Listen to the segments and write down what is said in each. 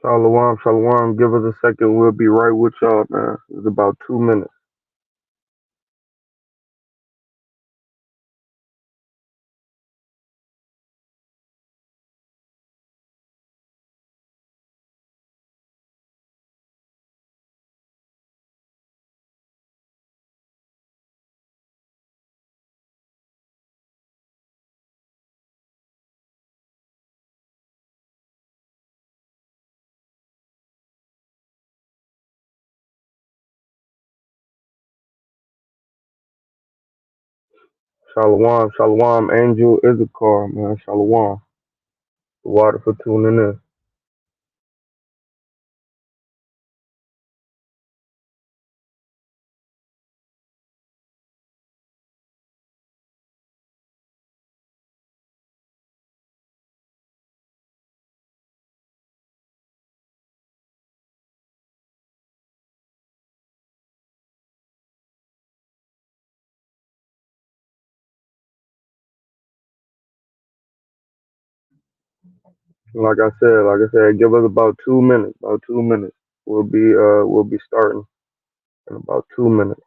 Shalom, shalom. Give us a second. We'll be right with y'all, man. It's about 2 minutes. Shalom, shalom. Angel Issachar, man. Shalom. The water for tuning in. Like I said, give us about 2 minutes. About 2 minutes. We'll be starting in about 2 minutes.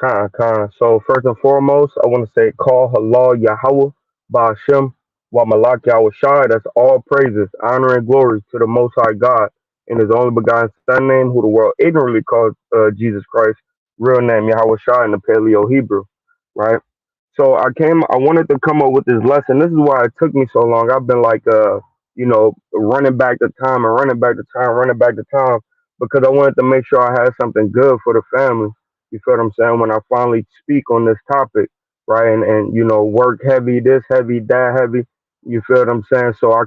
Khan. So first and foremost, I want to say call halal Yahweh Ba'ashem wa Malak Yahweh Shai. That's all praises, honor, and glory to the Most High God in His only begotten Son name, who the world ignorantly calls Jesus Christ, real name Yahweh Shai in the Paleo Hebrew, right? So I wanted to come up with this lesson. This is why it took me so long. I've been like, running back the time and running back the time, running back the time, because I wanted to make sure I had something good for the family. You feel what I'm saying? When I finally speak on this topic, right? And work heavy, this heavy, that heavy. You feel what I'm saying? So I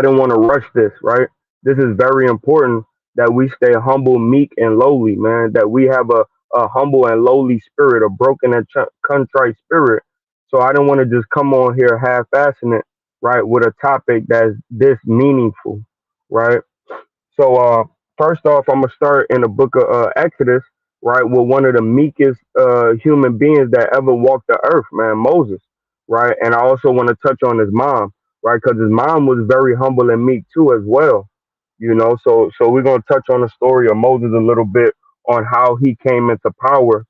didn't want to rush this, right? This is very important that we stay humble, meek, and lowly, man. That we have a humble and lowly spirit, a broken and contrite spirit. So I didn't want to just come on here half-assing it, right, with a topic that's this meaningful, right? So first off, I'm gonna start in the book of Exodus, right, with one of the meekest human beings that ever walked the earth, man, Moses, right. And I also want to touch on his mom, right, because his mom was very humble and meek too, as well. So we're gonna touch on the story of Moses a little bit on how he came into power.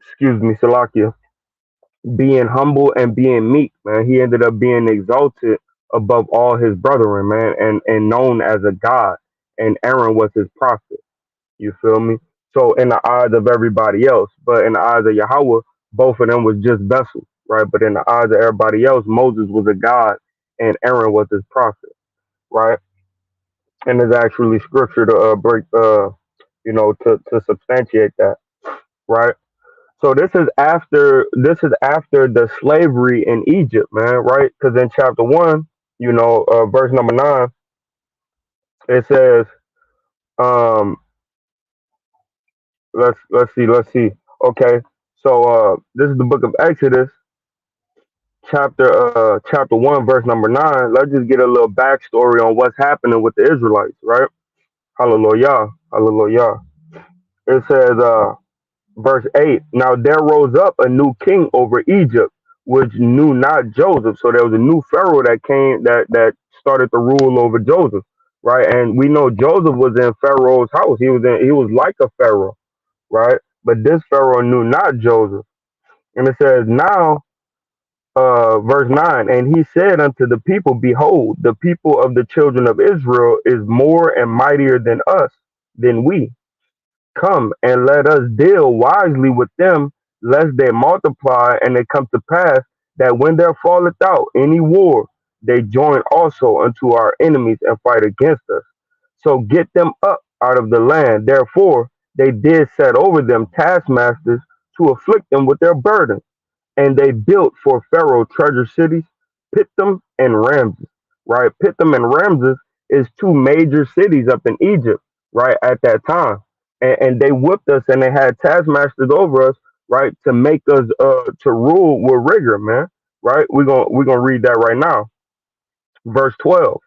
Excuse me, Salakia, being humble and being meek, man. He ended up being exalted above all his brethren, man, and known as a god. And Aaron was his prophet. You feel me? So in the eyes of everybody else, but in the eyes of Yahweh, both of them was just vessels, right? But in the eyes of everybody else, Moses was a god and Aaron was his prophet, right? And there's actually scripture to break, to substantiate that, right? So this is after the slavery in Egypt, man, right? Because in chapter one, verse number 9, it says, um, let's see. Okay, so this is the book of Exodus, chapter one, verse number 9. Let's just get a little backstory on what's happening with the Israelites, right? Hallelujah, hallelujah. It says, verse 8, now there rose up a new king over Egypt, which knew not Joseph. So there was a new Pharaoh that came that started to rule over Joseph, right? And we know Joseph was in Pharaoh's house. He was like a Pharaoh, right? but this Pharaoh knew not Joseph. And it says, now, verse 9, and he said unto the people, behold, the people of the children of Israel is more and mightier than us, than we. Come and let us deal wisely with them, lest they multiply, and it come to pass that when there falleth out any war, they join also unto our enemies and fight against us. So get them up out of the land. Therefore, they did set over them taskmasters to afflict them with their burden, and they built for Pharaoh treasure cities, Pithom and Ramses. Right, Pithom and Ramses is two major cities up in Egypt. Right at that time, and they whipped us, and they had taskmasters over us. Right, to make us to rule with rigor, man. Right, we're gonna read that right now, verse 12.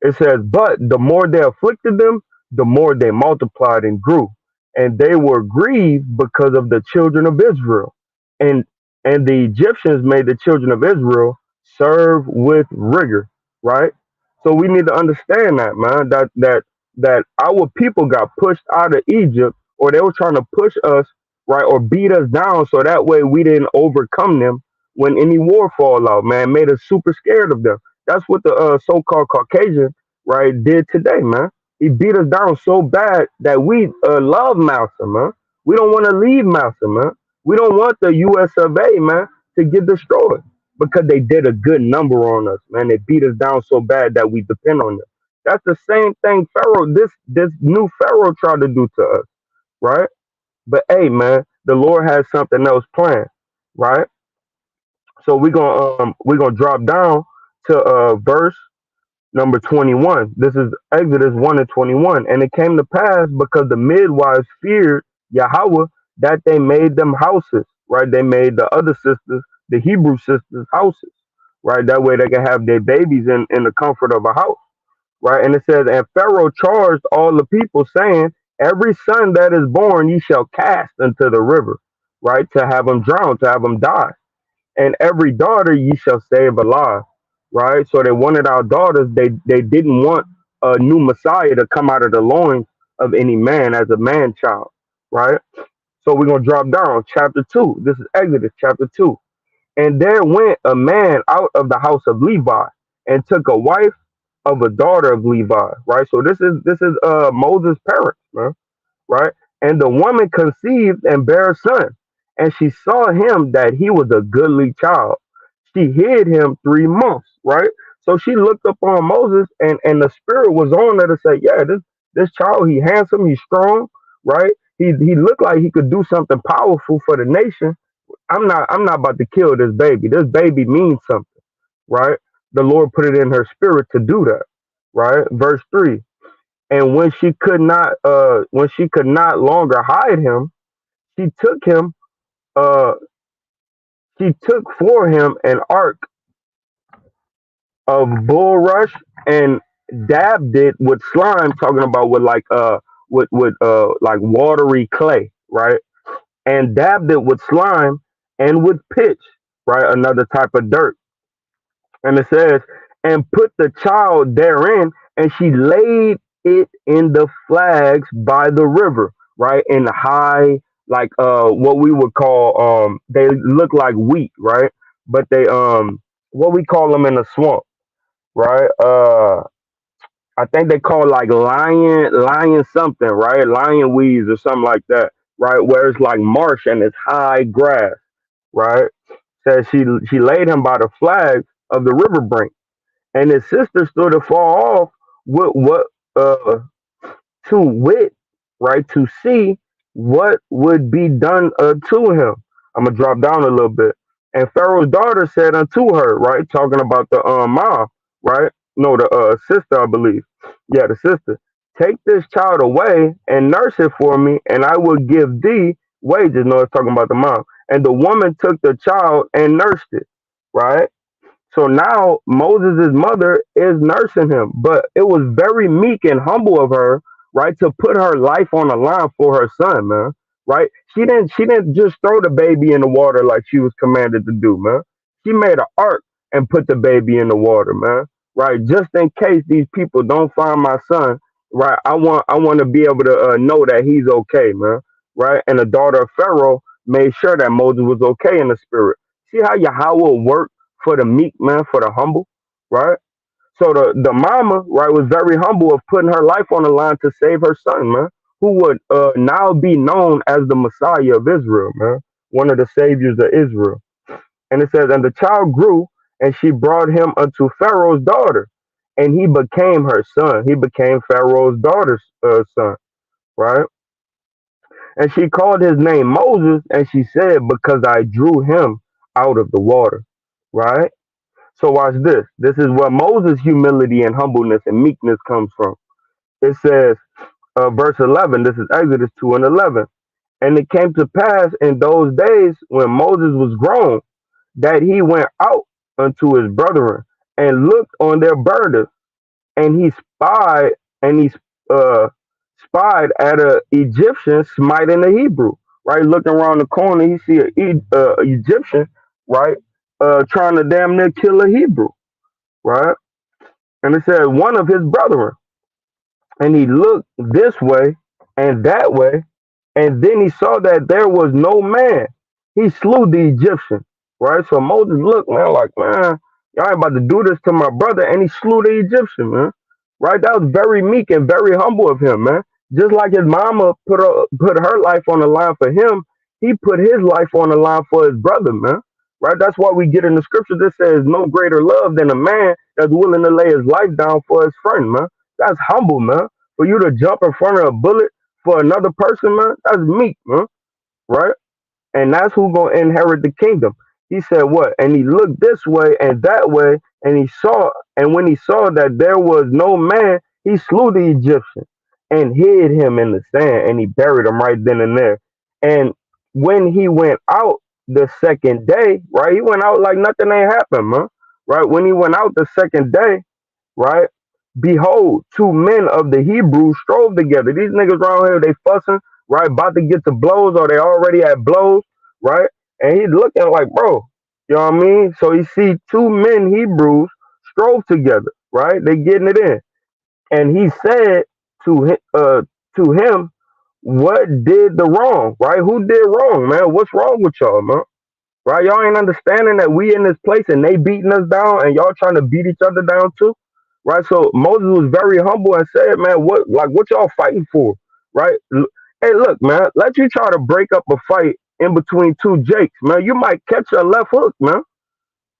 It says, but the more they afflicted them, the more they multiplied and grew. And they were grieved because of the children of Israel. And the Egyptians made the children of Israel serve with rigor, right? So we need to understand that, man, that our people got pushed out of Egypt, or they were trying to push us, right, or beat us down so that way we didn't overcome them when any war fall out, man, made us super scared of them. That's what the so-called Caucasian, right, did today, man. He beat us down so bad that we love Mouser, man. We don't want to leave Mouser, man. We don't want the U.S. of A., man, to get destroyed because they did a good number on us, man. They beat us down so bad that we depend on them. That's the same thing Pharaoh, this new Pharaoh tried to do to us, right? But hey, man, the Lord has something else planned, right? So we're gonna drop down to verse number 21. This is Exodus 1 and 21. And it came to pass because the midwives feared Yahweh that they made them houses, right? They made the other sisters, the Hebrew sisters, houses, right? That way they can have their babies in the comfort of a house, right? And it says, and Pharaoh charged all the people, saying, every son that is born ye shall cast into the river, right? To have them drown, to have them die, and every daughter ye shall save alive. Right? So they wanted our daughters, they didn't want a new Messiah to come out of the loins of any man as a man child. Right? So we're gonna drop down chapter 2. This is Exodus chapter 2. And there went a man out of the house of Levi and took a wife of a daughter of Levi. Right? So this is Moses' parents, man, right? And the woman conceived and bare a son. And she saw him that he was a goodly child. She hid him 3 months, right? So she looked upon Moses, and the spirit was on her to say, yeah, this child, he handsome, he's strong, right? He looked like he could do something powerful for the nation. I'm not about to kill this baby. This baby means something, right? The Lord put it in her spirit to do that, right? Verse 3. And when she could not longer hide him, she took him uh she took for him an ark of bulrush and dabbed it with slime, talking about with like like watery clay, right? And dabbed it with slime and with pitch, right? Another type of dirt. And it says, and put the child therein, and she laid it in the flags by the river, right? In high, like what we would call they look like wheat, right? But they what we call them in the swamp, right? I think they call like lion something, right? Lion weeds or something like that, right? Where it's like marsh and it's high grass, right? Says she laid him by the flags of the river brink, and his sister stood afar off with what uh to wit, right, to see what would be done to him. I'm gonna drop down a little bit. And Pharaoh's daughter said unto her, right, talking about the mom, right? No, the sister, I believe. Yeah, the sister. Take this child away and nurse it for me, and I will give thee wages. No, it's talking about the mom. And the woman took the child and nursed it, right? So now Moses' mother is nursing him, but it was very meek and humble of her, right, to put her life on the line for her son, man. Right? She didn't just throw the baby in the water like she was commanded to do, man. She made an ark and put the baby in the water, man. Right? Just in case these people don't find my son, right? I want to be able to know that he's okay, man. right? And the daughter of Pharaoh made sure that Moses was okay in the spirit. See how Yahweh worked for the meek, man, for the humble, right? So the mama, right, was very humble of putting her life on the line to save her son, man, who would now be known as the Messiah of Israel, man, one of the saviors of Israel. And it says, and the child grew, and she brought him unto Pharaoh's daughter, and he became her son. He became Pharaoh's daughter's son, right? And she called his name Moses, and she said, because I drew him out of the water, right? So watch this. This is where Moses' humility and humbleness and meekness comes from. It says, verse 11, this is Exodus 2 and 11. And it came to pass in those days when Moses was grown that he went out unto his brethren and looked on their burdens, and he spied and he uh, spied at a Egyptian smiting a Hebrew. Right, looking around the corner, he see a Egyptian, right, trying to damn near kill a Hebrew, right? And it said one of his brethren, and he looked this way and that way, and then he saw that there was no man. He slew the Egyptian, right? So Moses looked, man, like, man, y'all ain't about to do this to my brother, and he slew the Egyptian, man. Right? That was very meek and very humble of him, man. Just like his mama put her life on the line for him, he put his life on the line for his brother, man. Right? That's why we get in the scripture that says no greater love than a man that's willing to lay his life down for his friend, man. That's humble, man. For you to jump in front of a bullet for another person, man, that's meek, man. Right? And that's who gonna inherit the kingdom. He said what? And he looked this way and that way, and he saw, and when he saw that there was no man, he slew the Egyptian and hid him in the sand, and he buried him right then and there. And when he went out the second day, right? He went out like nothing ain't happened, man. Right? When he went out the second day, right? Behold, two men of the Hebrews strove together. These niggas around here, they fussing, right? About to get to blows, or they already at blows, right? And he's looking like, bro, you know what I mean? So he see two men Hebrews strove together, right? They getting it in, and he said to him, what did the wrong, right? Who did wrong, man? What's wrong with y'all, man? Right? Y'all ain't understanding that we in this place and they beating us down and y'all trying to beat each other down too. Right? So Moses was very humble and said, man, what y'all fighting for? Right? Hey, look, man, let you try to break up a fight in between two Jakes, man. You might catch a left hook, man.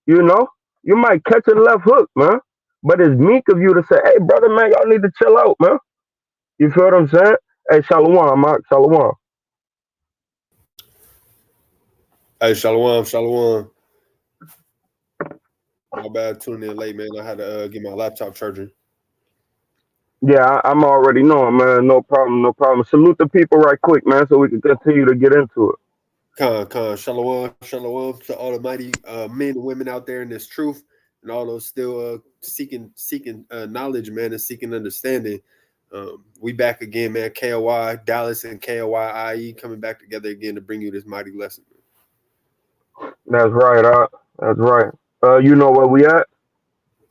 You know? You might catch a left hook, man. But it's meek of you to say, hey, brother, man, y'all need to chill out, man. You feel what I'm saying? Hey, Shalom, Mark, Shalom. Hey, Shalom, Shalom. My bad, tuning in late, man. I had to get my laptop charging. Yeah, I'm already knowing, man. No problem, no problem. Salute the people right quick, man, so we can continue to get into it. Shalom, Shalom to all the mighty men and women out there in this truth, and all those still seeking knowledge, man, and seeking understanding. We back again, man. K.O.Y, Dallas and K.O.Y IE coming back together again to bring you this mighty lesson. That's right, that's right. You know where we at?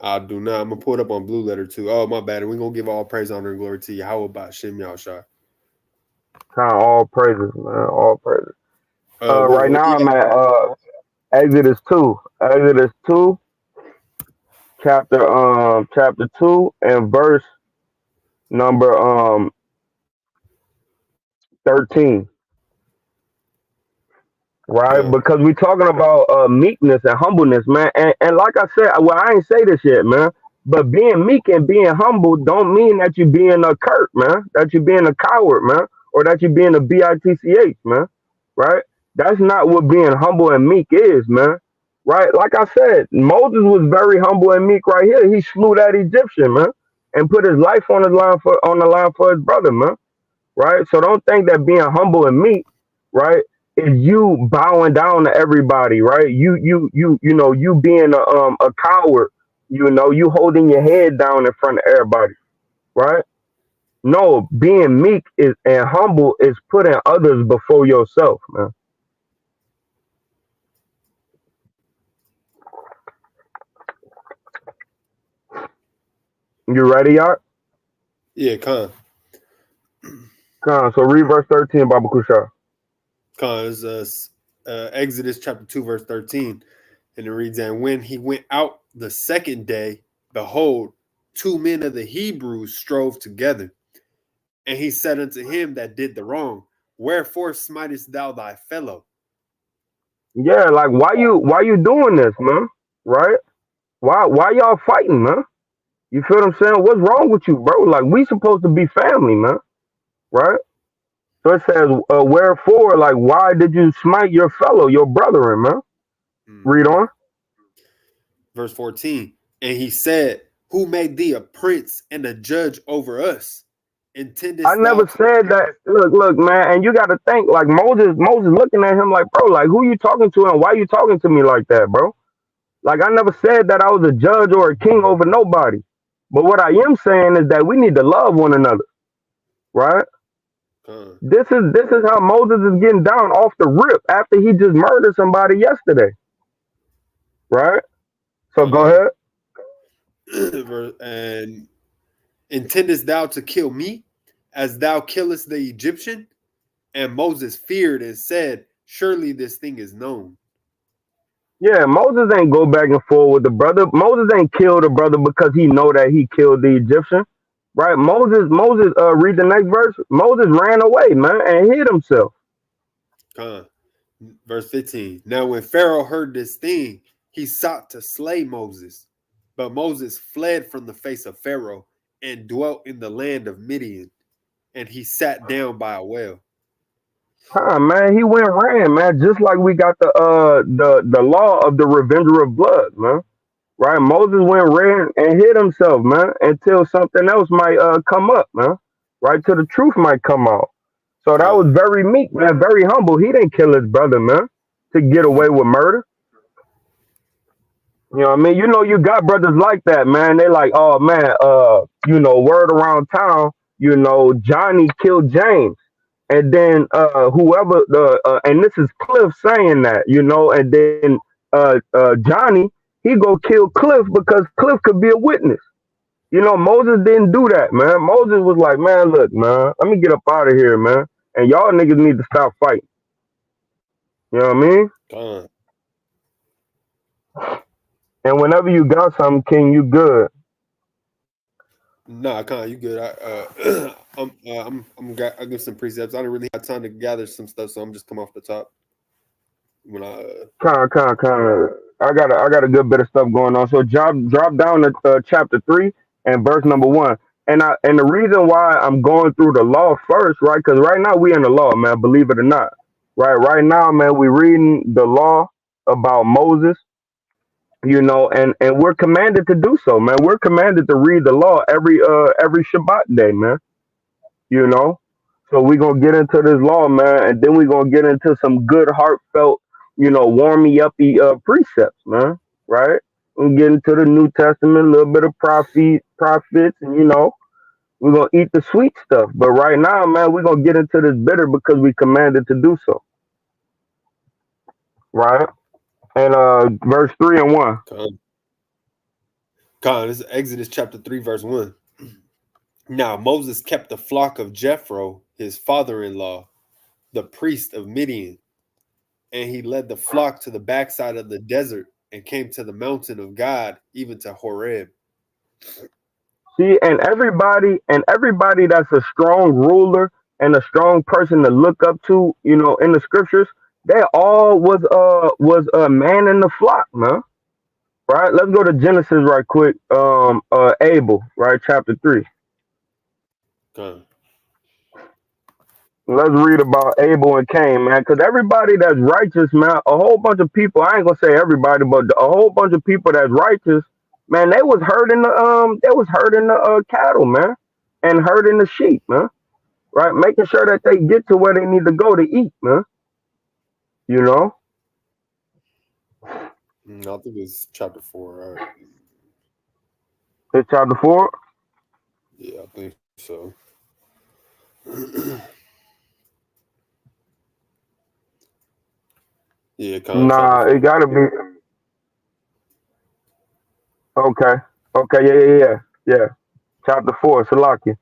I do not. I'm gonna pull it up on Blue Letter too. Oh, my bad. And we're gonna give all praise, honor, and glory to you. How about Shem Yahshua? Kind of all praises, man. All praises. Right What now you I'm at? at Exodus 2. Exodus 2, chapter 2 and verse number 13. Right, Con, because we're talking about meekness and humbleness, man. And like I said, well, I ain't say this yet, man. But being meek and being humble don't mean that you being a curt, man. That you being a coward, man, or that you being a bitch, man. Right? That's not what being humble and meek is, man. Right? Like I said, Moses was very humble and meek right here. He slew that Egyptian, man, and put his life on the line for his brother, man, right? So don't think that being humble and meek, right, is you bowing down to everybody, right? You being a coward, you holding your head down in front of everybody, right? No, being meek is and humble is putting others before yourself, man. You ready, Art? yeah, Con. Come on, so read verse 13, Baba Kusha. Cause Exodus chapter 2, verse 13. And it reads, and when he went out the second day, behold, two men of the Hebrews strove together. And he said unto him that did the wrong, wherefore smitest thou thy fellow? Yeah, like why you doing this, man? Right? Why y'all fighting, man? You feel what I'm saying? What's wrong with you, bro? Like we supposed to be family, man. Right? So it says, wherefore, like why did you smite your fellow, your brethren, man? Read Mm-hmm. on. Verse 14. And he said, who made thee a prince and a judge over us? I Intendest thou never to said that. Look, man, and you got to think like Moses looking at him like, bro, like who you talking to and why you talking to me like that, bro? Like I never said that I was a judge or a king over nobody. But what I am saying is that we need to love one another, right? come, This is how Moses is getting down off the rip after he just murdered somebody yesterday, right? So go come. ahead. And intendest thou to kill me as thou killest the Egyptian? And Moses feared and said, surely this thing is known. Yeah, Moses ain't go back and forth with the brother. Moses ain't killed the brother because he know that he killed the Egyptian, right? Moses. Read the next verse. Moses ran away, man, and hid himself. Come. Verse 15. Now when Pharaoh heard this thing, he sought to slay Moses. But Moses fled from the face of Pharaoh and dwelt in the land of Midian. And he sat down by a well. Huh, man, he went ran, man, just like we got the law of the revenger of blood, man. Right? Moses went ran and hid himself, man, until something else might come up, man. Right? Till the truth might come out. So that was Come. very meek, man, very humble. He didn't kill his brother, man, to get away with murder. You know what I mean? You know, you got brothers like that, man. They like, oh man, word around town, Johnny killed James. And then whoever and this is Cliff saying that, and then Johnny, he go kill Cliff because Cliff could be a witness. Moses didn't do that, man. Moses was like, man, look, man, let me get up out of here, man. And y'all niggas need to stop fighting. You know what I mean? Come. And whenever you got something, King, you good. Nah, Con, you good. I give some precepts. I didn't really have time to gather some stuff, so I'm just come off the top when I Kind. I got a good bit of stuff going on. So drop down to chapter 3 and verse number 1. And the reason why I'm going through the law first, right? Because right now we in the law, man. Believe it or not, right? Right now, man, we reading the law about Moses, and we're commanded to do so, man. We're commanded to read the law every Shabbat day, man. you know. So we're gonna get into this law, man, and then we're gonna get into some good heartfelt, warmy uppy precepts, man. Right? We get into the New Testament, a little bit of prophets, and we're gonna eat the sweet stuff. But right now, man, we're gonna get into this bitter because we commanded to do so. Right? And verse 3 and 1. Con. Con, this is Exodus chapter 3, verse 1. Now Moses kept the flock of Jethro, his father-in-law, the priest of Midian, and he led the flock to the backside of the desert and came to the mountain of God, even to Horeb. See, and everybody that's a strong ruler and a strong person to look up to, in the scriptures, they all was a man in the flock, man. Right? Let's go to Genesis right quick. Abel, right, chapter 3. Con. Let's read about Abel and Cain, man, because everybody that's righteous, man, a whole bunch of people. I ain't gonna say everybody, but a whole bunch of people that's righteous, man. They was herding the cattle, man, and herding the sheep, man. Right, making sure that they get to where they need to go to eat, man. You know, I think it's chapter 4. All right. it's chapter 4. Yeah, I think so. Yeah, Con, chapter Nah, 4. it gotta be okay. Okay, yeah. Chapter 4, Salaki.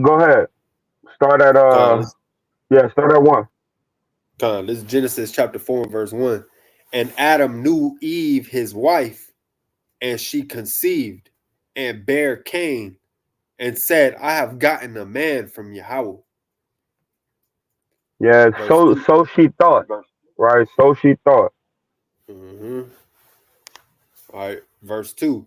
Go ahead. Start at Con, Yeah, start at one. This is Genesis chapter 4 and verse 1. And Adam knew Eve, his wife, and she conceived and bare Cain and said, I have gotten a man from Yahweh. Yeah, Verse so 2. so she thought, right? So she thought. Mm-hmm. All right. Verse 2.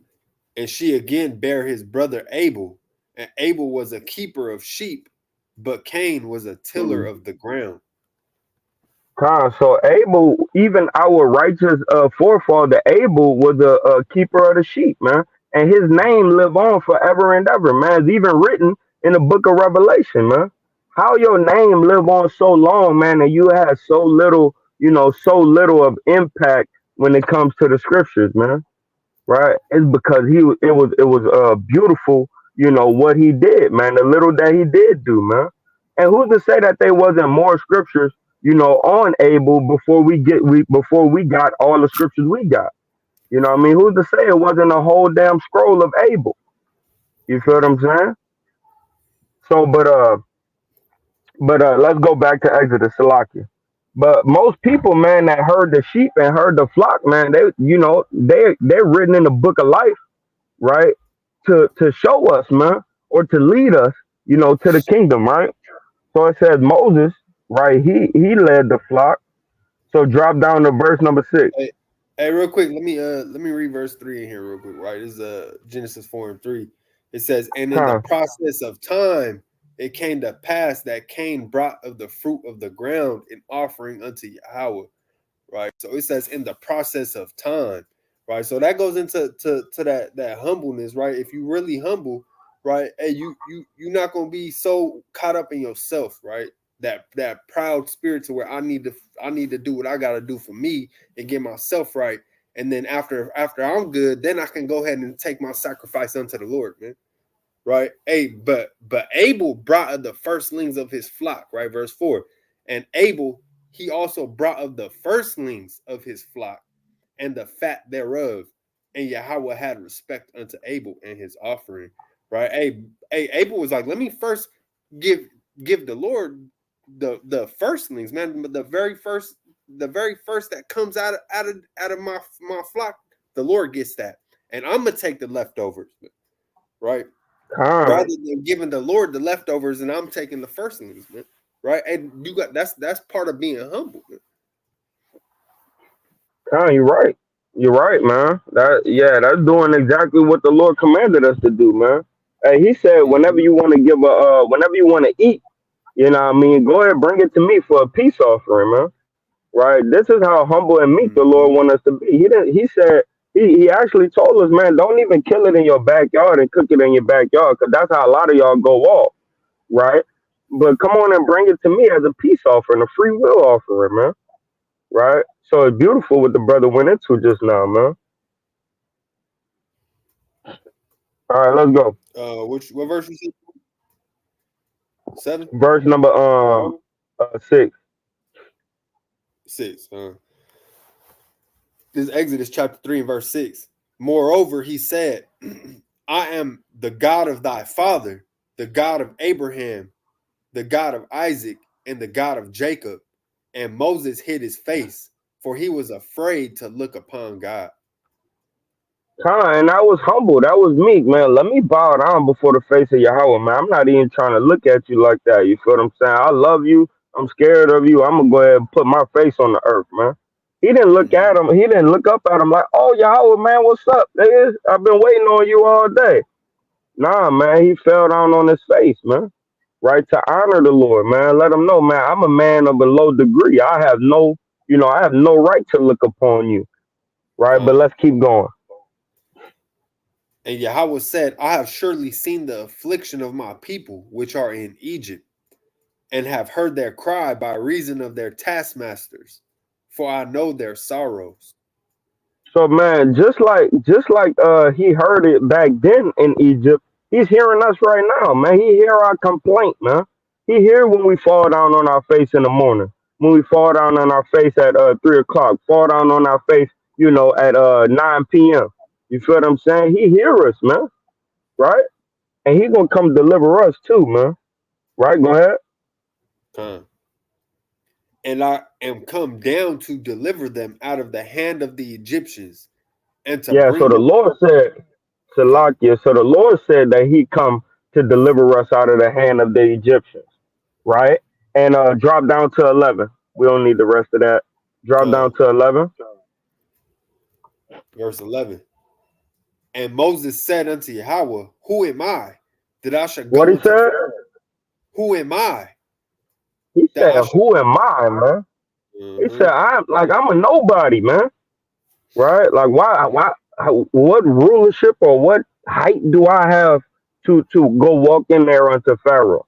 And she again bare his brother Abel. And Abel was a keeper of sheep, but Cain was a tiller of the ground. So Abel, even our righteous forefather Abel, was a keeper of the sheep, man, and his name live on forever and ever, man. It's even written in the book of Revelation, man. How your name live on so long, man, and you have so little, so little of impact when it comes to the scriptures, man. Right? It's because it was beautiful, what he did, man. The little that he did do, man. And who's to say that there wasn't more scriptures, on Abel before we got all the scriptures we got? You know what I mean? Who's to say it wasn't a whole damn scroll of Abel? You feel what I'm saying? So, but let's go back to Exodus, Salakia. But most people, man, that heard the sheep and heard the flock, man, they're written in the book of life, right? To show us, man, or to lead us, to the kingdom, right? So it says Moses, right? He led the flock. So drop down to verse number 6. Hey, hey, real quick, let me read verse 3 in here real quick, right? This is Genesis 4 and 3. It says, and in the Con, process of time, it came to pass that Cain brought of the fruit of the ground an offering unto Yahweh, right? So it says in the process of time, right? So that goes into that humbleness, right? If you really humble, right, hey, you're not gonna be so caught up in yourself, right? That proud spirit to where I need to do what I gotta do for me and get myself right. And then after I'm good, then I can go ahead and take my sacrifice unto the Lord, man. Right? Hey, but Abel brought of the firstlings of his flock, right? Verse 4. And Abel, he also brought of the firstlings of his flock and the fat thereof. And Yahweh had respect unto Abel and his offering. Right? Hey, Abel was like, let me first give give the Lord the firstlings, man. The very first that comes out of my flock, the Lord gets that. And I'm gonna take the leftovers, right? con, Rather than giving the Lord the leftovers and I'm taking the firstlings, man. Right? And you got that's part of being humble, man. con. You're right. You're right, man. That's doing exactly what the Lord commanded us to do, man. He said, Mm-hmm. whenever you want to eat, what I mean, go ahead, bring it to me for a peace offering, man. Right? This is how humble and meek the Mm-hmm. Lord want us to be. He didn't. He said he actually told us, man, don't even kill it in your backyard and cook it in your backyard, because that's how a lot of y'all go off, right? But come on and bring it to me as a peace offering, a free will offering, man. Right? So it's beautiful what the brother went into just now, man. All right, let's go. Which what verse you said? 7? Verse number 6. 6. This is Exodus chapter 3 and verse 6. Moreover, he said, I am the God of thy father, the God of Abraham, the God of Isaac, and the God of Jacob. And Moses hid his face, for he was afraid to look upon God. And I was humble. That was meek, man. Let me bow down before the face of Yahweh, man. I'm not even trying to look at you like that. You feel what I'm saying? I love you. I'm scared of you. I'm gonna go ahead and put my face on the earth, man. He didn't look at Mm-hmm. him. He didn't look up at him like, "Oh, Yahweh, man, what's up? Nigga? I've been waiting on you all day." Nah, man. He fell down on his face, man. Right, to honor the Lord, man. Let him know, man. I'm a man of a low degree. I have no right to look upon you. Right, but let's keep going. And Yahweh said, I have surely seen the affliction of my people which are in Egypt, and have heard their cry by reason of their taskmasters, for I know their sorrows. So man, just like he heard it back then in Egypt, he's hearing us right now, man. He hear our complaint, man. He hear when we fall down on our face in the morning, when we fall down on our face at 3 o'clock, fall down on our face, at 9 p.m. You feel what I'm saying? He hear us, man, right? And he gonna come deliver us too, man. Right? Go ahead. Huh. and I am come down to deliver them out of the hand of the Egyptians, and to Yeah, so bring the them. Lord said, Con, Salakia, so the Lord said that he come to deliver us out of the hand of the Egyptians, right? And drop down to 11. We don't need the rest of that. Drop down con, to 11. verse 11. And Moses said unto Yahweh, Who am I that I should What go he into said? Pharaoh? Who am I He that said, I should? who am I, man? He said, Uh-huh. I'm a nobody, man. Right? Like, what rulership or what height do I have to go walk in there unto Pharaoh?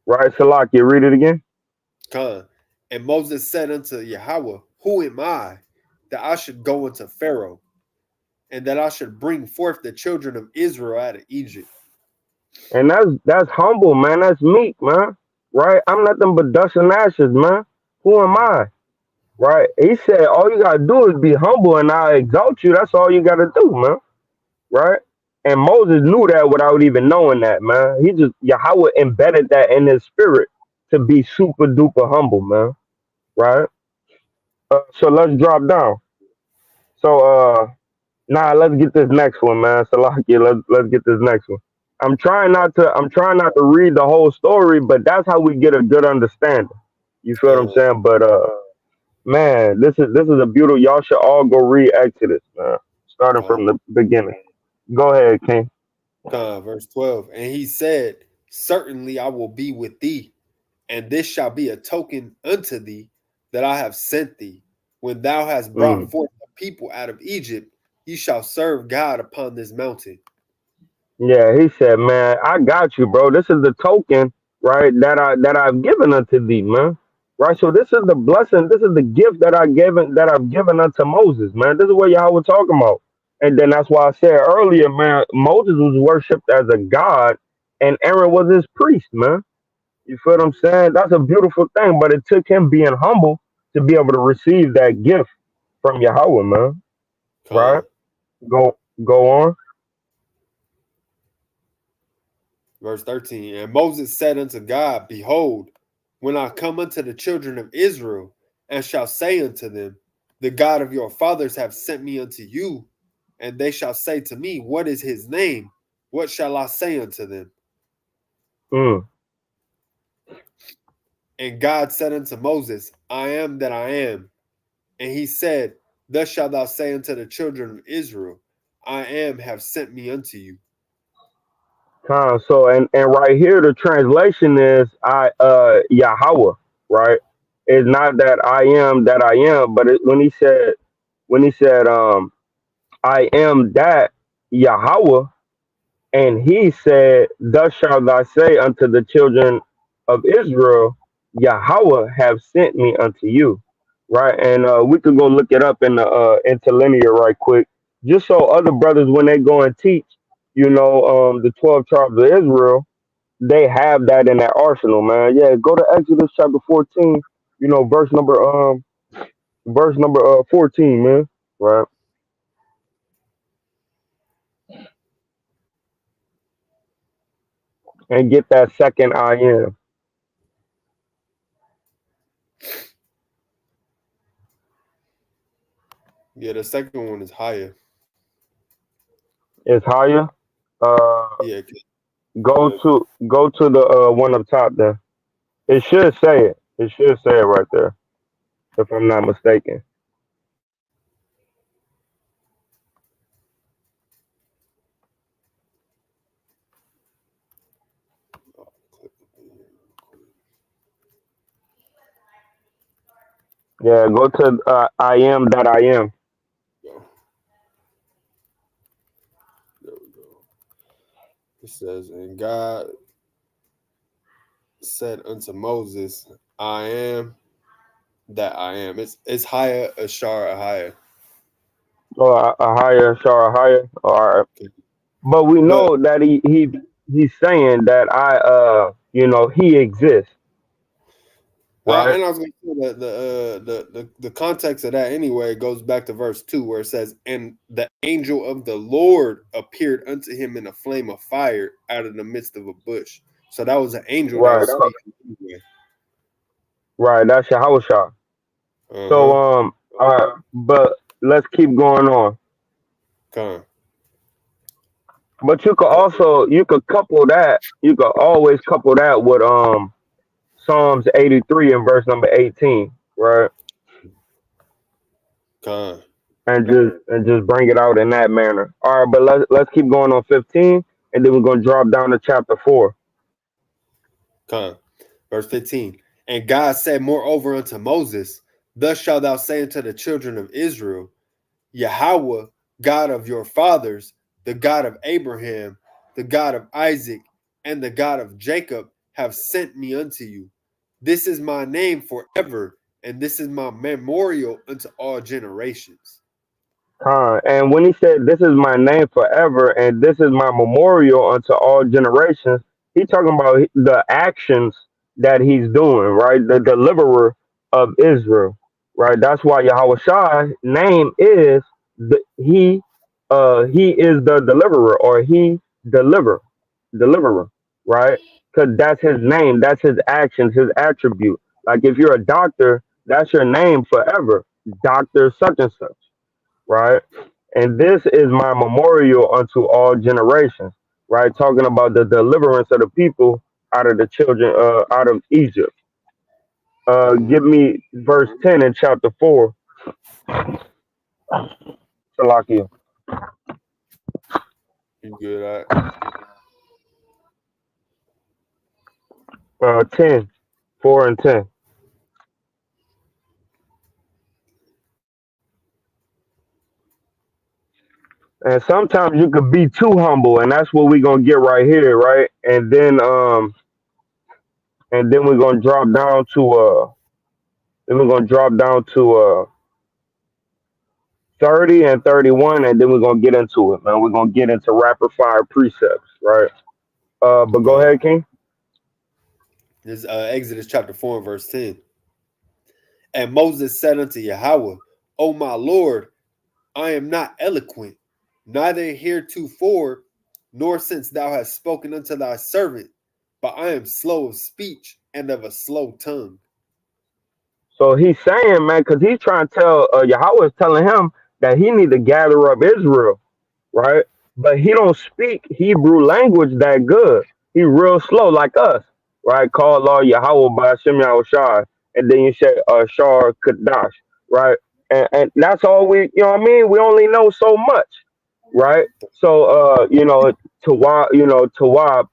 Right? Salakia, read it again. Con. And Moses said unto Yahweh, Who am I that I should go into Pharaoh, and that I should bring forth the children of Israel out of Egypt? And that's humble, man. That's meek, man. Right? I'm nothing but dust and ashes, man. Who am Mm. I? Right? He said, all you gotta do is be humble and I exalt you. That's all you gotta do, man. Right? And Moses knew that without even knowing that, man. He just Yahweh embedded that in his spirit to be super duper humble, man. Right? So let's drop down. So nah, let's get this next one, man. Salakia, let's get this next one. I'm trying not to read the whole story, but that's how we get a good understanding. You feel what I'm Con, saying? But man, this is a beautiful. Y'all should all go read Exodus, man. Starting con, from the beginning. Go ahead, King. con. Verse 12. And he said, Certainly I will be with thee, and this shall be a token unto thee that I have sent thee. When thou hast brought Mm. forth the people out of Egypt, ye shall serve God upon this mountain. Yeah, he said, "Man, I got you, bro. This is the token, right? That I've given unto thee, man. Right. So this is the blessing. This is the gift that I've given unto Moses, man. This is what y'all were talking about. And then that's why I said earlier, man. Moses was worshipped as a god, and Aaron was his priest, man. You feel what I'm saying? That's a beautiful thing. But it took him being humble to be able to receive that gift from Yahweh, man. Right. Con. Go on. Verse 13. And Moses said unto God, Behold, when I come unto the children of Israel, and shall say unto them, The God of your fathers have sent me unto you, and they shall say to me, What is his name? What shall I say unto them? Mm. And God said unto Moses, I am that I am. And he said, Thus shalt thou say unto the children of Israel, I am have sent me unto you. So and right here the translation is I Yahweh, right? It's not that I am, but when he said I am that Yahweh, and he said, Thus shalt thou say unto the children of Israel, Yahweh have sent me unto you. Right? And we could go look it up in the interlinear right quick, just so other brothers when they go and teach, the 12 tribes of Israel, they have that in their arsenal, man. Yeah, go to Exodus chapter 14, verse number 14, man. Right? And get that second I am. Yeah, the second one is higher. It's higher. Uh Yeah, go to the one up top there. It should say it. It should say it right there, if I'm not mistaken. Yeah, go to I am that I am. go. There we go. It says, And God said unto Moses, I am that I am. It's higher, Ashar, higher. Or a higher, sorry, a higher. All right. But we But know that he's saying that he exists, right? and I was going to say that the context of that anyway goes back to verse 2 where it says, And the angel of the Lord appeared unto him in a flame of fire out of the midst of a bush. So that was an angel that Right. was speaking anyway. Right, that's Yahushua. So Uh-huh. but let's keep going on. Con. But you could also you could couple that. You could always couple that with Psalms 83 and verse number 18, right? Con. And just bring it out in that manner. All right, but let's keep going on 15, and then we're gonna drop down to chapter 4. Con. Verse 15. And God said moreover unto Moses, thus shalt thou say unto the children of Israel, Yahweh, God of your fathers, the God of Abraham, the God of Isaac, and the God of Jacob, have sent me unto you. This is my name forever, and this is my memorial unto all generations. And when he said, "This is my name forever, and this is my memorial unto all generations," he talking about the actions that he's doing, right? The deliverer of Israel, right? That's why Yahweh Shai's name is he. He is the deliverer, or he deliver, deliverer, right? Because that's his name, that's his actions, his attribute. Like if you're a doctor, that's your name forever, Doctor such and such, right? And this is my memorial unto all generations, right? Talking about the deliverance of the people out of the children, out of Egypt. Mm-hmm. Give me verse 10 in chapter 4, Salakia. You good at 10, 4 and 10. And sometimes you could be too humble, and that's what we're gonna get right here, right? And then we're gonna drop down to then we're gonna drop down to 30 and 31, and then we're gonna get into it, man. We're gonna get into rapid fire precepts, right? But go God. ahead, King. This Exodus chapter 4 and verse 10. And Moses said unto Yahweh, O my Lord, I am not eloquent, neither heretofore, nor since thou hast spoken unto thy servant, but I am slow of speech and of a slow tongue. So he's saying, man, because he's trying to tell Yahweh is telling him that he need to gather up Israel, right? But he don't speak Hebrew language that good. He real slow like us, right? Call Lord Yahweh by Shem Shai, and then you say Shar Kadash, right? And that's all we, you know what I mean? We only know so much, right? So Tawab,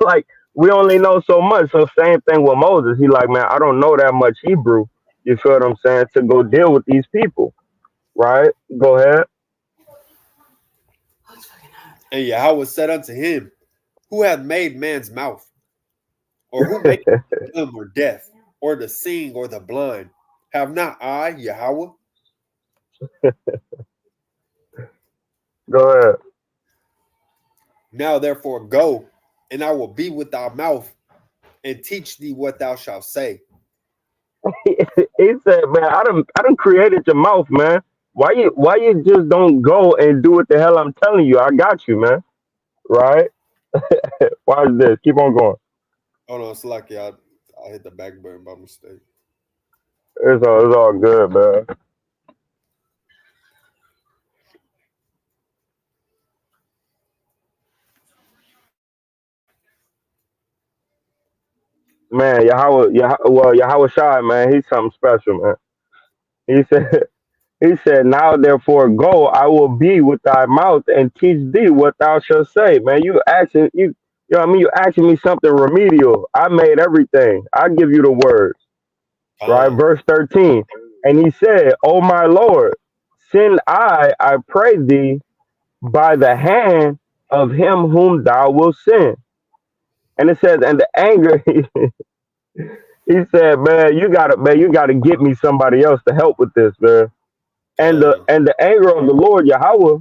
like we only know so much. So same thing with Moses. He like, man, I don't know that much Hebrew. You feel what I'm saying? To go deal with these people, right? Go ahead. And Yahweh said unto him, Who hath made man's mouth? Or who made the dumb or deaf, or the seeing or the blind? Have not I, Yahweh? Go ahead. Now therefore go, and I will be with thy mouth, and teach thee what thou shalt say. He said, man, I done created your mouth, man. Why you just don't go and do what the hell I'm telling you? I got you, man. Right? Watch this. Keep on going. Oh no, it's lucky I hit the back button by mistake. It's all good, man. Man, Yahweh Shai, man, he's something special, man. He said, he said, now therefore go, I will be with thy mouth and teach thee what thou shalt say. Man, you know what I mean? You asking me something remedial. I made everything. I give you the words, right? Con, Verse 13. And he said, O my Lord, send I pray thee, by the hand of him whom thou wilt send. And it says, and the anger, he said, man, you gotta get me somebody else to help with this, man. And the con, and the anger of the Lord Yahweh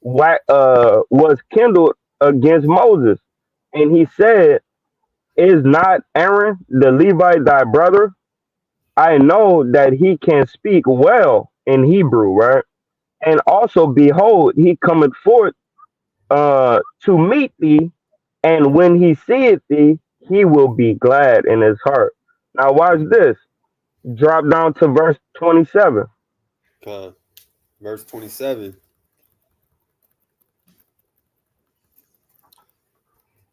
was kindled against Moses, and he said, "Is not Aaron the Levite thy brother? I know that he can speak well in Hebrew, right? And also, behold, he cometh forth to meet thee, and when he seeth thee, he will be glad in his heart." Now watch this. Drop down to verse 27. Con. Verse 27.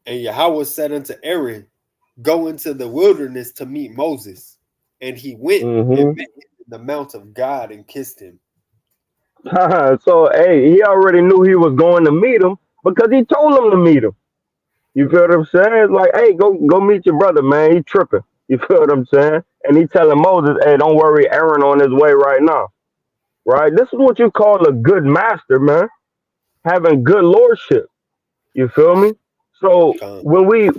And Yahweh said unto Aaron, go into the wilderness to meet Moses. And he went and Mm-hmm. met him in the mount of God and kissed him. So hey, he already knew he was going to meet him because he told him to meet him. You feel what Mm, I'm saying? It's like, hey, go meet your brother, man. He tripping. You feel what I'm saying? And he telling Moses, hey, don't worry, Aaron on his way right now. Right? This is what you call a good master, man. Having good lordship. You feel me? So con. when we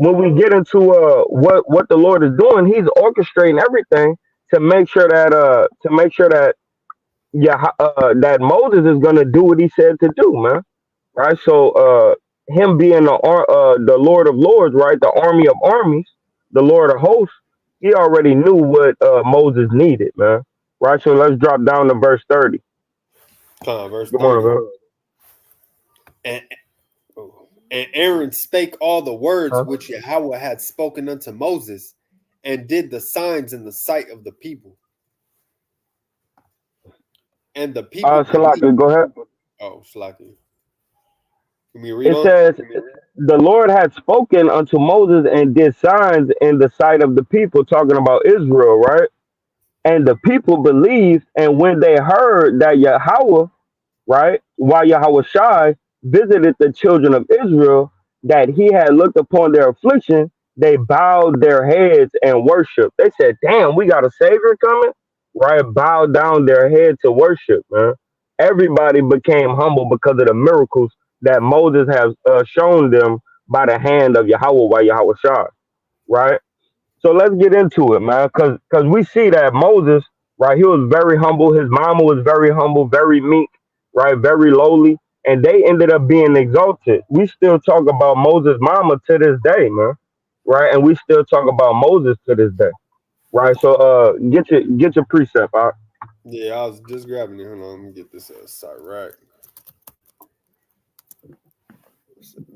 get into what the Lord is doing, He's orchestrating everything to make sure that that Moses is gonna do what he said to do, man. Right? So him being the Lord of Lords, right? The army of armies, the Lord of hosts, he already knew what Moses needed, man. Right? So let's drop down to verse 30. Con. Verse Come on, 30. man. And, and Aaron spake all the words Huh? which Yahweh had spoken unto Moses, and did the signs in the sight of the people. And the people believed. Salaki, go ahead. Oh, Slaki. Can we read It on? says, the Lord had spoken unto Moses and did signs in the sight of the people, talking about Israel, right? And the people believed, and when they heard that Yahweh, right, while Yahweh Shai visited the children of Israel, that he had looked upon their affliction, they bowed their heads and worshiped. They said, damn, we got a Savior coming, right? Bowed down their head to worship, man. Everybody became humble because of the miracles that Moses has shown them by the hand of Yahweh while Yahweh Shai, right? So let's get into it, man, because we see that Moses, right, he was very humble. His mama was very humble, very meek, right, very lowly, and they ended up being exalted. We still talk about Moses' mama to this day, man, right, and we still talk about Moses to this day, right. So get your precept out. Yeah, I was just grabbing it. Hold on, let me get this site right.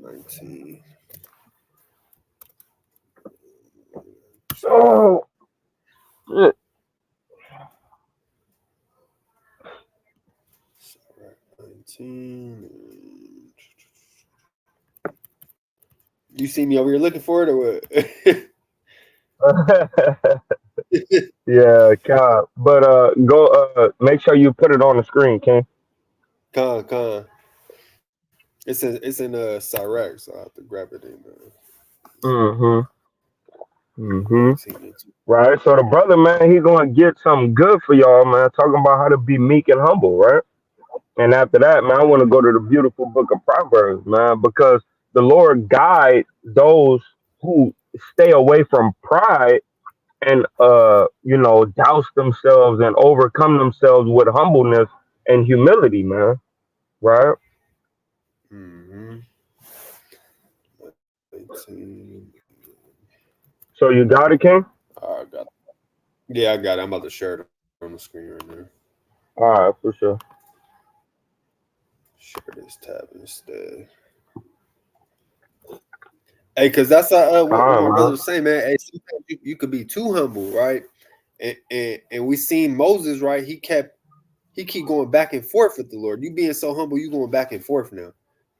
19. Oh, shit. 19. You see me over here looking for it or what? Yeah, God. But go make sure you put it on the screen, King. Con. It's in Cyrac, so I have to grab it in Mm-hmm. Mm-hmm. 19. Right. So the brother, man, he gonna get something good for y'all, man. Talking about how to be meek and humble, right? And after that, man, I want to go to the beautiful book of Proverbs, man, because the Lord guides those who stay away from pride and douse themselves and overcome themselves with humbleness and humility, man. Right. Mm-hmm. 19. So you got it, King. I got it. Yeah, I got it. I'm about to share it on the screen right now. All right, for sure. Share this tab instead. Hey, because that's what All my right, brother man. was saying, man. Hey, sometimes you could be too humble, right? And we seen Moses, right? He keep going back and forth with the Lord. You being so humble, you going back and forth now,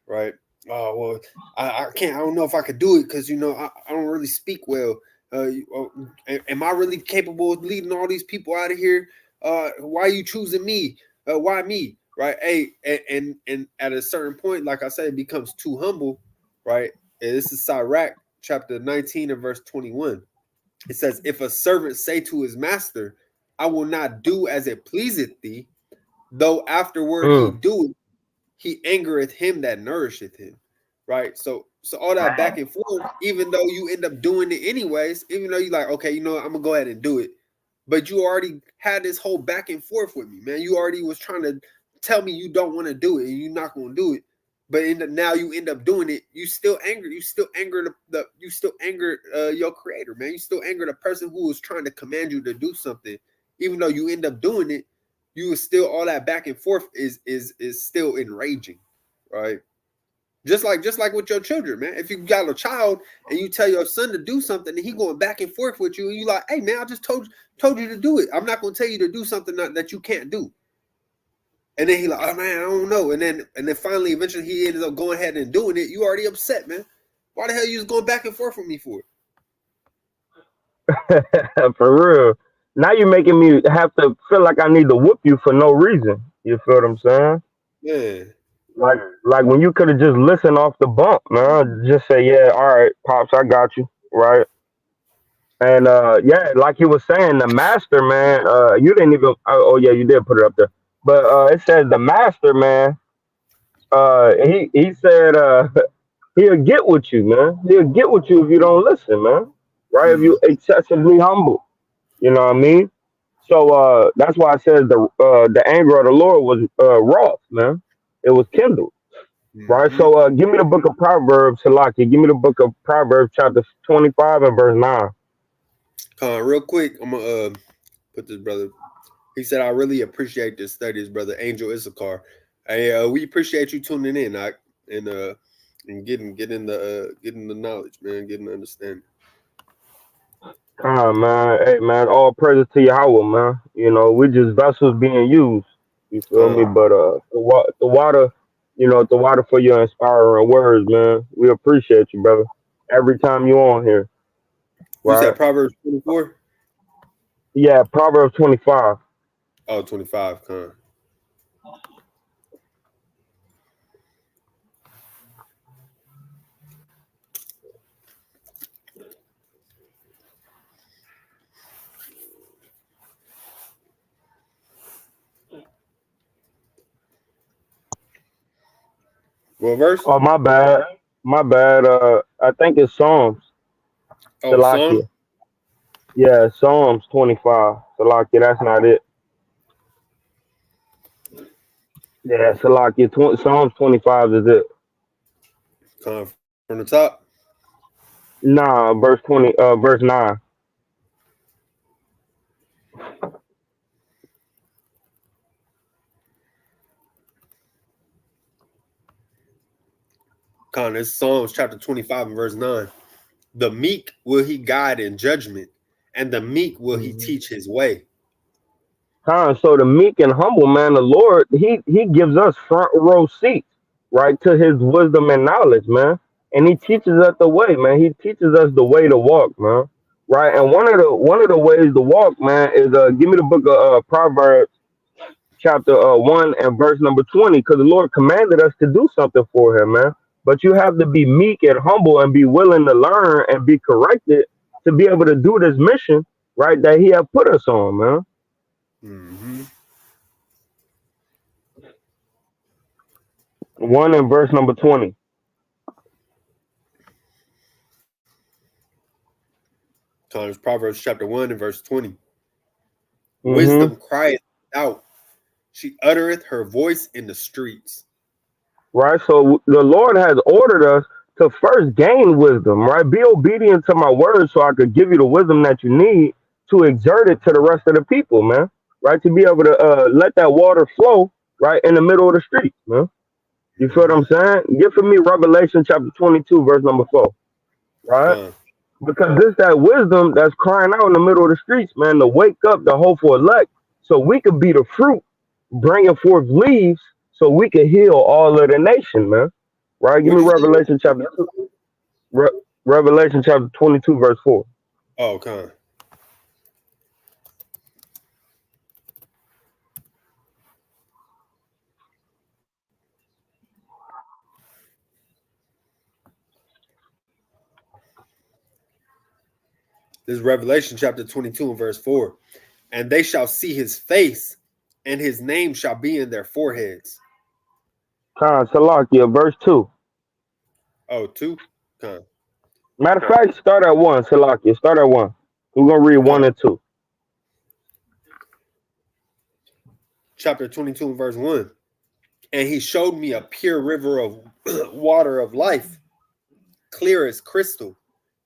right? Oh well, I can't. I don't know if I could do it because I don't really speak well. Am I really capable of leading all these people out of here? Why are you choosing me? Why me? Right? Hey, and at a certain point, like I said, it becomes too humble, right? And this is Sirach chapter 19 and verse 21. It says, if a servant say to his master, I will not do as it pleaseth thee, though afterward he Mm. do it, he angereth him that nourisheth him. Right. So all that back and forth, even though you end up doing it anyways, even though you like, okay, I'm gonna go ahead and do it. But you already had this whole back and forth with me, man. You already was trying to tell me you don't want to do it and you're not gonna do it. But now you end up doing it. You still anger. You still anger You still anger your creator, man. You still anger the person who was trying to command you to do something. Even though you end up doing it, you still all that back and forth is still enraging, right? Just like with your children, man. If you got a child and you tell your son to do something and he going back and forth with you, and you like, hey man, I just told you to do it. I'm not gonna tell you to do something that you can't do. And then he like, oh man, I don't know. And then finally, eventually, he ended up going ahead and doing it. You already upset, man. Why the hell you was going back and forth with me for? For real. Now you're making me have to feel like I need to whoop you for no reason. You feel what I'm saying? Man, Like when you could have just listened off the bump, man. Just say, yeah, all right, pops, I got you, right? And yeah, like you was saying, the master, man. You didn't even. Oh yeah, you did put it up there. But it says the master, man. He said he'll get with you, man. He'll get with you if you don't listen, man. Right? If you mm-hmm, excessively humble, you know what I mean. So that's why I said the anger of the Lord was wroth, man. It was kindled, right? mm-hmm. So give me the book of Proverbs, Salaki. Give me the book of Proverbs, chapter 25 and verse 9. Real quick, I'm gonna put this brother. He said, I really appreciate this studies, brother Angel Issachar. Hey, we appreciate you tuning in, and getting the knowledge, man, getting the understanding. Come on, man. Hey, man, all praises to Yahweh, man. You know, we just vessels being used. You feel me? Con. But the water, the water for your inspiring words, man. We appreciate you, brother. Every time you on here, You right? said Proverbs 24? Yeah, Proverbs 25. Oh, 25, con. What verse? Oh, my bad. My bad. I think it's Psalms. Oh, Psalm. Salakia. Yeah, Psalms 25. Salakia, that's not it. Yeah, Salakia. Psalms 25 is it. Con from the top. Nah, verse 9. Con, it's Psalms chapter 25 and verse 9. The meek will he guide in judgment, and the meek will he teach his way. So the meek and humble man, the Lord, he gives us front row seats, right, to his wisdom and knowledge, man. And he teaches us the way, man. He teaches us the way to walk, man. Right. And one of the ways to walk, man, is give me the book of Proverbs chapter 1 and verse number 20, because the Lord commanded us to do something for him, man. But you have to be meek and humble and be willing to learn and be corrected to be able to do this mission, right, that he have put us on, man. Mm-hmm. 1 and verse number 20. Con, it's Proverbs chapter 1 and verse 20. Mm-hmm. Wisdom crieth out, she uttereth her voice in the streets. Right. So the Lord has ordered us to first gain wisdom, right? Be obedient to my words so I could give you the wisdom that you need to exert it to the rest of the people, man. Right. To be able to let that water flow right in the middle of the street, man. You feel what Mm-hmm. I'm saying? Give for me Revelation chapter 22, verse number 4. Right. Con. Because this that wisdom that's crying out in the middle of the streets, man, to wake up the hopeful elect so we could be the fruit bringing forth leaves so we could heal all of the nation, man. Right? Give What me you say? Revelation chapter 2. Re- Revelation chapter 22, verse 4. Oh, con. This is Revelation chapter 22 and verse 4. And they shall see his face, and his name shall be in their foreheads. Khan Salakia, verse 2. Oh, two. Con. Matter of fact, start at 1, Salakia. Start at 1. We're going to read Con. 1 and 2. Chapter 22 and verse 1. And he showed me a pure river of water of life, clear as crystal,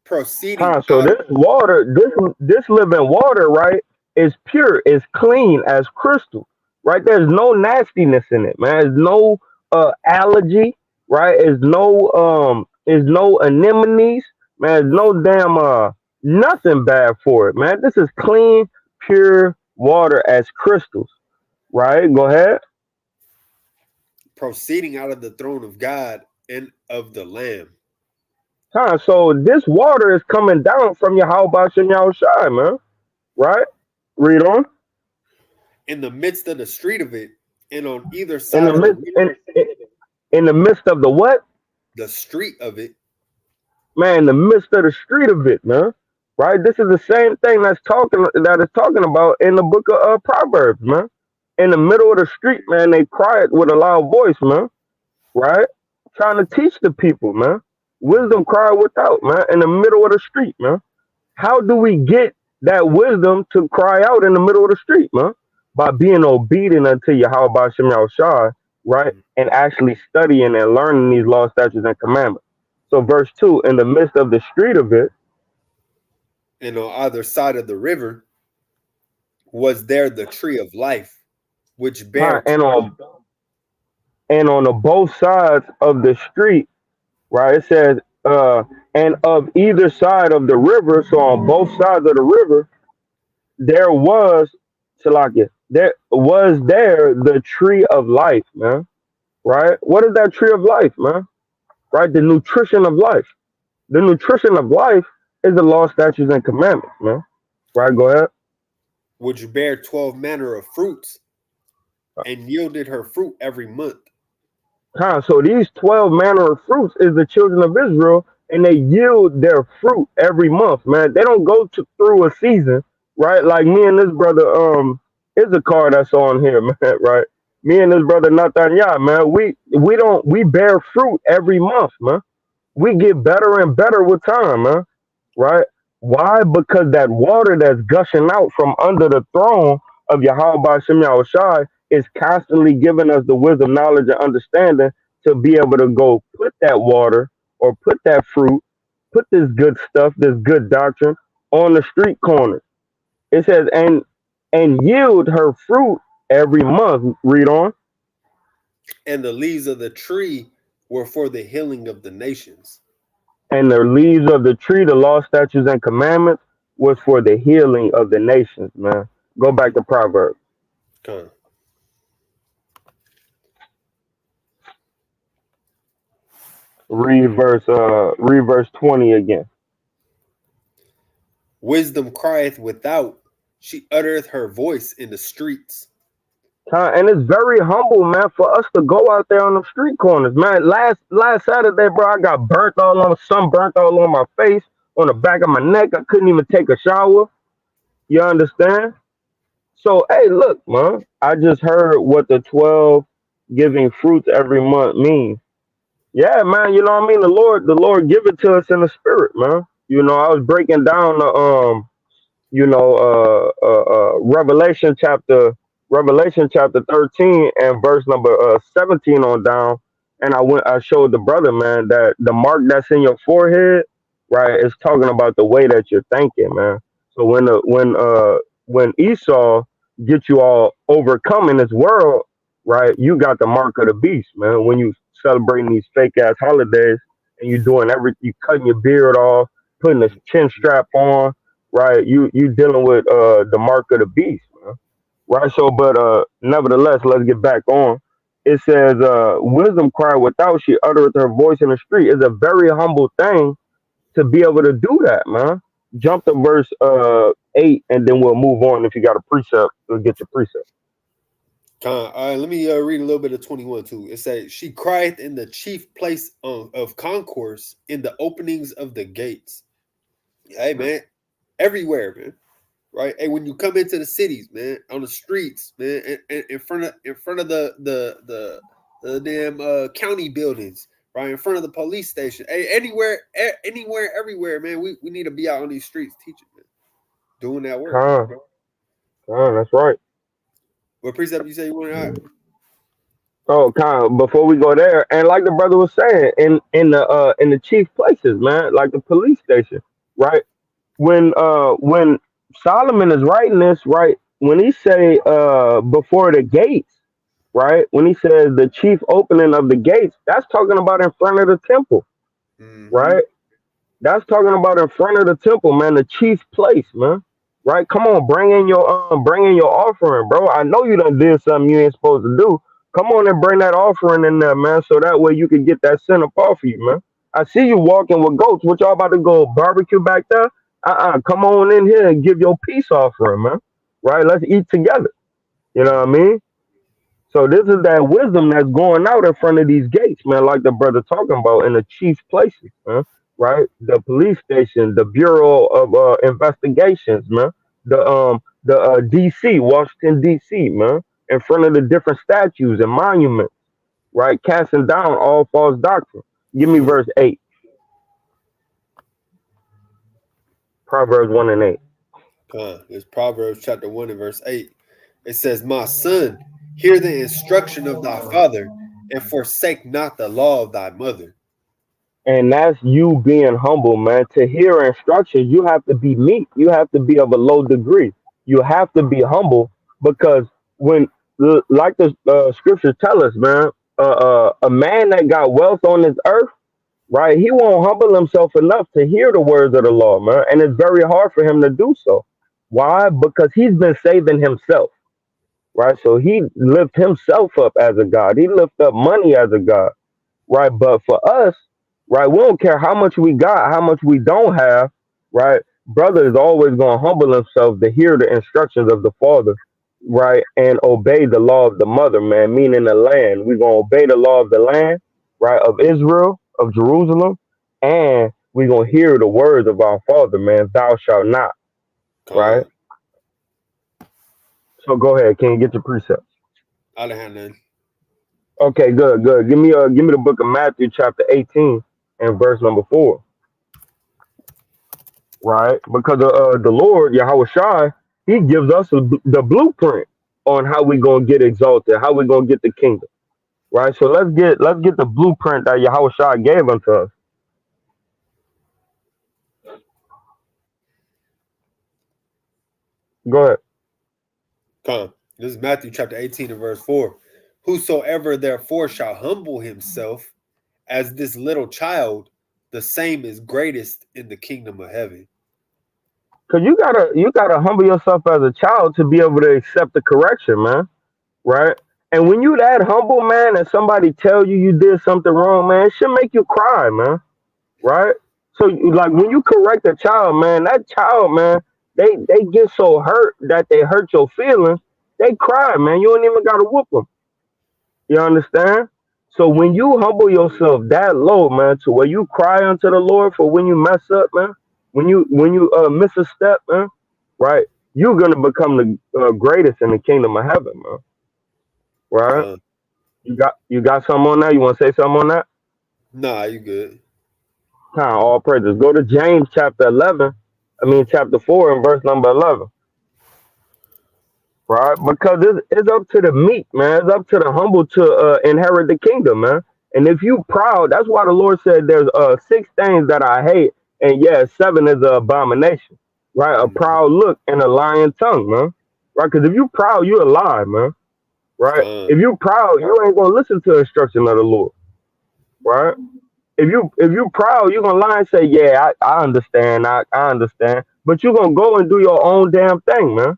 proceeding So out of. this water, this living water, right, is pure, is clean as crystal, right? There's no nastiness in it, man. There's no allergy, right? Is no anemones, man. There's no damn nothing bad for it, man. This is clean, pure water as crystals, right? Go ahead. proceeding out of the throne of God and of the Lamb. Huh? So this water is coming down from Yahweh Shem Shai, man. Right? Read on. In the midst of the street of it, and on either In the side of the midst, river, in the midst of the what? the street of it, Man, in the midst of the street of it, man. Right? This is the same thing that is talking about in the book of Proverbs, man. In the middle of the street, man, they cried with a loud voice, man. Right? Trying to teach the people, man. Wisdom cry without, man, in the middle of the street, man. How do we get that wisdom to cry out in the middle of the street, man? By being obedient unto Yahweh Shem Shai, right? And actually studying and learning these laws, statutes, and commandments. So, verse 2, in the midst of the street of it, and on either side of the river was there the tree of life, which huh, bare 12. and on the both sides of the street, right? It says, and of either side of the river, so on both sides of the river, there was, Salakia, there the tree of life, man. Right? What is that tree of life, man? Right? The nutrition of life. The nutrition of life is the law, statutes, and commandments, man. Right? Go ahead. which bare 12 manner of fruits, and yielded her fruit every month. So these 12 manner of fruits is the children of Israel, and they yield their fruit every month, man. They don't go through a season, right? Like me and this brother, Issachar that's on here, man, right? Me and this brother Nathaniah, man, we bear fruit every month, man. We get better and better with time, man. Right? Why? Because that water that's gushing out from under the throne of Yahweh Shem Shai is constantly giving us the wisdom, knowledge, and understanding to be able to go put that water or put that fruit, put this good stuff, this good doctrine on the street corners. It says, and yield her fruit every month. Read on. And the leaves of the tree were for the healing of the nations. And the leaves of the tree, the law, statutes, and commandments was for the healing of the nations, man. Go back to Proverbs. Come. Read verse 20 again. Wisdom crieth without, she uttereth her voice in the streets. And it's very humble, man, for us to go out there on the street corners, man. Last Saturday, bro, I got burnt all on, sun burnt all on my face, on the back of my neck. I couldn't even take a shower. You understand? So, hey, look, man, I just heard what the 12 giving fruits every month means. Yeah, man, you know what I mean? The Lord give it to us in the spirit, man. You know, I was breaking down the Revelation chapter 13 and verse number 17 on down, and I showed the brother, man, that the mark that's in your forehead, right, is talking about the way that you're thinking, man. So when Esau gets you all overcome in this world, right, you got the mark of the beast, man. When you celebrating these fake ass holidays and you doing everything, you cutting your beard off, putting a chin strap on, right? You dealing with the mark of the beast, man. Right. So, but nevertheless, let's get back on. It says, "Wisdom cry without; she uttereth her voice in the street." It's a very humble thing to be able to do that, man. Jump to verse 8, and then we'll move on. If you got a precept, we'll get your precept. All right, let me read a little bit of 21 too. It says, she crieth in the chief place of concourse, in the openings of the gates. Hey, man, everywhere, man. Right? Hey, when you come into the cities, man, on the streets, man, in front of the damn county buildings, right, in front of the police station. Hey, anywhere, everywhere, man. We need to be out on these streets teaching, man, doing that work. Con, that's right. What precept you say you want to add? Oh, Con, before we go there, and like the brother was saying, in the chief places, man, like the police station, right? When Solomon is writing this, right, when he say before the gates, right? When he says the chief opening of the gates, that's talking about in front of the temple, Mm-hmm. right? That's talking about in front of the temple, man, the chief place, man. Right? Come on, bring in your offering, bro. I know you done did something you ain't supposed to do. Come on and bring that offering in there, man, so that way you can get that sin up off you, man. I see you walking with goats. What y'all about to go barbecue back there? Come on in here and give your peace offering, man. Right? Let's eat together. You know what I mean? So this is that wisdom that's going out in front of these gates, man, like the brother talking about in the chief places, man. Right? The police station, the Bureau of Investigations, man. The DC, Washington DC, man, in front of the different statues and monuments, right? Casting down all false doctrine. Give me verse 8, Proverbs 1 and 8. It's Proverbs chapter 1 and verse 8. It says, "My son, hear the instruction of thy father, and forsake not the law of thy mother." And that's you being humble, man. To hear instructions, you have to be meek. You have to be of a low degree. You have to be humble because when, like the scriptures tell us, man, a man that got wealth on this earth, right? He won't humble himself enough to hear the words of the law, man. And it's very hard for him to do so. Why? Because he's been saving himself, right? So he lift himself up as a god. He lift up money as a god, right? But for us, right, we don't care how much we got, how much we don't have, right? Brother is always going to humble himself to hear the instructions of the father, right, and obey the law of the mother, man, meaning the land. We're going to obey the law of the land, right, of Israel, of Jerusalem, and we're going to hear the words of our father, man, thou shalt not, right? Con, So go ahead, can you get your precepts? I done had none. Okay, good, good. Give me the book of Matthew, chapter 18, and verse number 4. Right? Because the Lord, Yahweh Shai, He gives us the blueprint on how we gonna get exalted, how we gonna get the kingdom. Right? So let's get the blueprint that Yahweh Shai gave unto us. Go ahead. Con. This is Matthew chapter 18 and verse 4. "Whosoever therefore shall humble himself as this little child, the same is greatest in the kingdom of heaven." Cause you gotta humble yourself as a child to be able to accept the correction, man. Right? And when you that humble, man, and somebody tell you you did something wrong, man, it should make you cry, man. Right? So like when you correct a child, man, that child, man, they get so hurt that they hurt your feelings. They cry, man. You don't even gotta whoop them. You understand? So when you humble yourself that low, man, to where you cry unto the Lord for when you mess up, man, when you miss a step, man, right? You're gonna become the greatest in the kingdom of heaven, man. Right? Con. You got something on that? You want to say something on that? Nah, you good. Time all praises. Go to James chapter 11. I mean chapter 4 and verse number 11. Right? Because it's up to the meek, man. It's up to the humble to inherit the kingdom, man. And if you proud, that's why the Lord said there's six things that I hate, and yeah, seven is an abomination. Right? A Mhm. proud look and a lying tongue, man. Right? Because if you proud, you a lie, man. Right? Con. If you proud, you ain't gonna listen to the instruction of the Lord. Right? If you proud, you're gonna lie and say, "Yeah, I understand, I understand," but you're gonna go and do your own damn thing, man.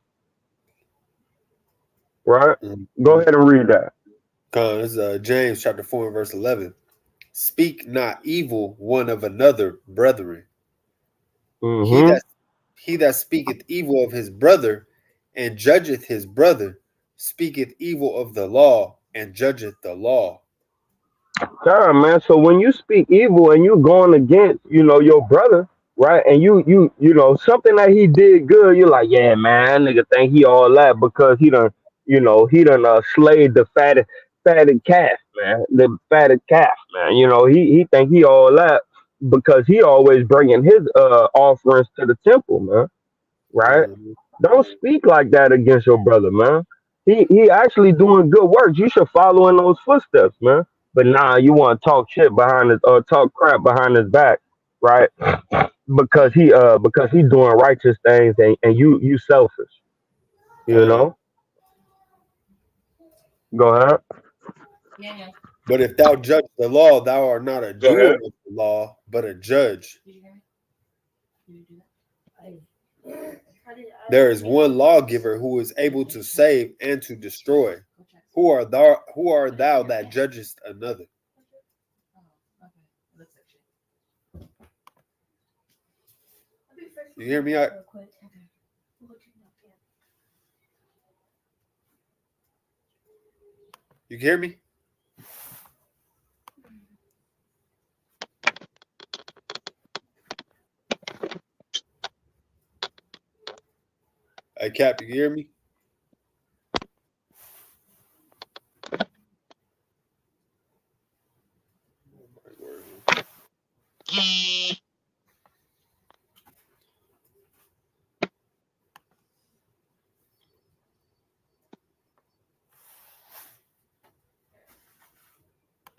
Right? Go Mhm. ahead and read that. Con. This is James chapter 4 and verse 11. "Speak not evil one of another, brethren. He Mm-hmm. that he that speaketh evil of his brother and judgeth his brother speaketh evil of the law and judgeth the law." Sure, man. So when you speak evil and you going against, your brother, right? And you something that he did good, you're like, yeah, man, that nigga think he all that because he done slayed the fatted calf, man, the fatted calf, man. He think he all that because he always bringing his offerings to the temple, man, right? Mhm. Don't speak like that against your brother, man. He actually doing good work. You should follow in those footsteps, man. But nah, you want to talk shit behind his talk crap behind his back, right? Because he doing righteous things and you selfish, you Con. know. Go ahead. But if thou judge the law, thou art not a Go doer ahead. of the law, but a judge. There is one lawgiver who is able to save and to destroy. Who are thou that judgest another? You hear me? You hear me? Hey, Cap, you hear me?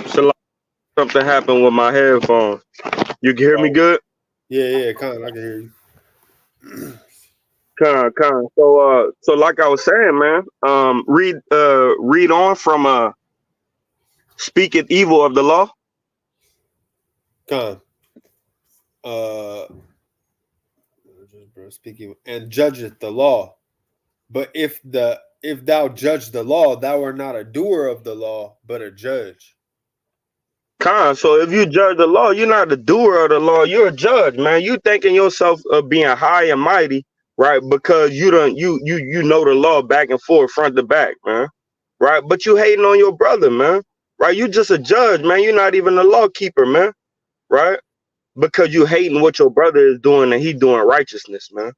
So something happened with my headphones. You can hear me Oh, good? yeah, Con, I can hear you. Con. So like I was saying, man, read on from speaketh evil of the law. Con, speaking and judgeth the law. But if thou judge the law, thou art not a doer of the law, but a judge. So if you judge the law, you're not the doer of the law. You're a judge, man. You thinking yourself of being high and mighty, right? Because you know the law back and forth, front to back, man. Right? But you hating on your brother, man. Right? You just a judge, man. You're not even a law keeper, man. Right? Because you hating what your brother is doing and he doing righteousness, man.